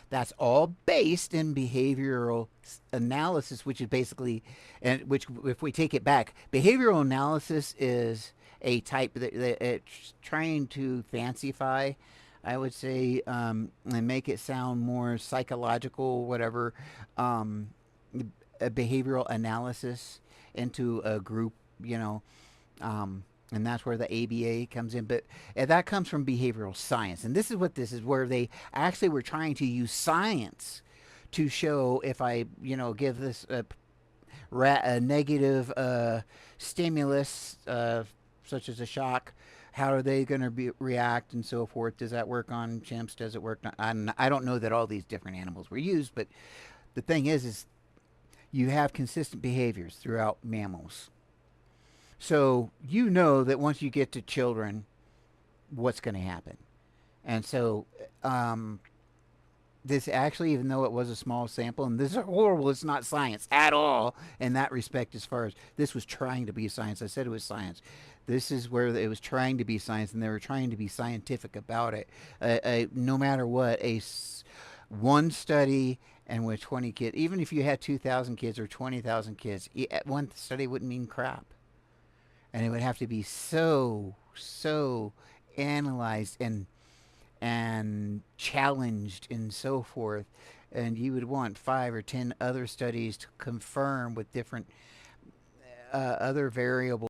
Speaker 1: That's all based in behavioral analysis, which is basically, and which, if we take it back, behavioral analysis is a type that it's trying to fancify, I would say, and make it sound more psychological, whatever, a behavioral analysis into a group, and that's where the ABA comes in. But that comes from behavioral science. And this is where they actually were trying to use science to show, if I, give this a negative stimulus, such as a shock, how are they going to react and so forth? Does that work on chimps? Does it work? I don't know that all these different animals were used, but the thing is you have consistent behaviors throughout mammals. So you know that once you get to children, what's going to happen. And so this actually, even though it was a small sample, and this is horrible, it's not science at all in that respect, as far as this was trying to be science. I said it was science. This is where it was trying to be science, and they were trying to be scientific about it. No matter what, one study and with 20 kids, even if you had 2,000 kids or 20,000 kids, one study wouldn't mean crap. And it would have to be so analyzed and challenged and so forth. And you would want 5 or 10 other studies to confirm with different other variables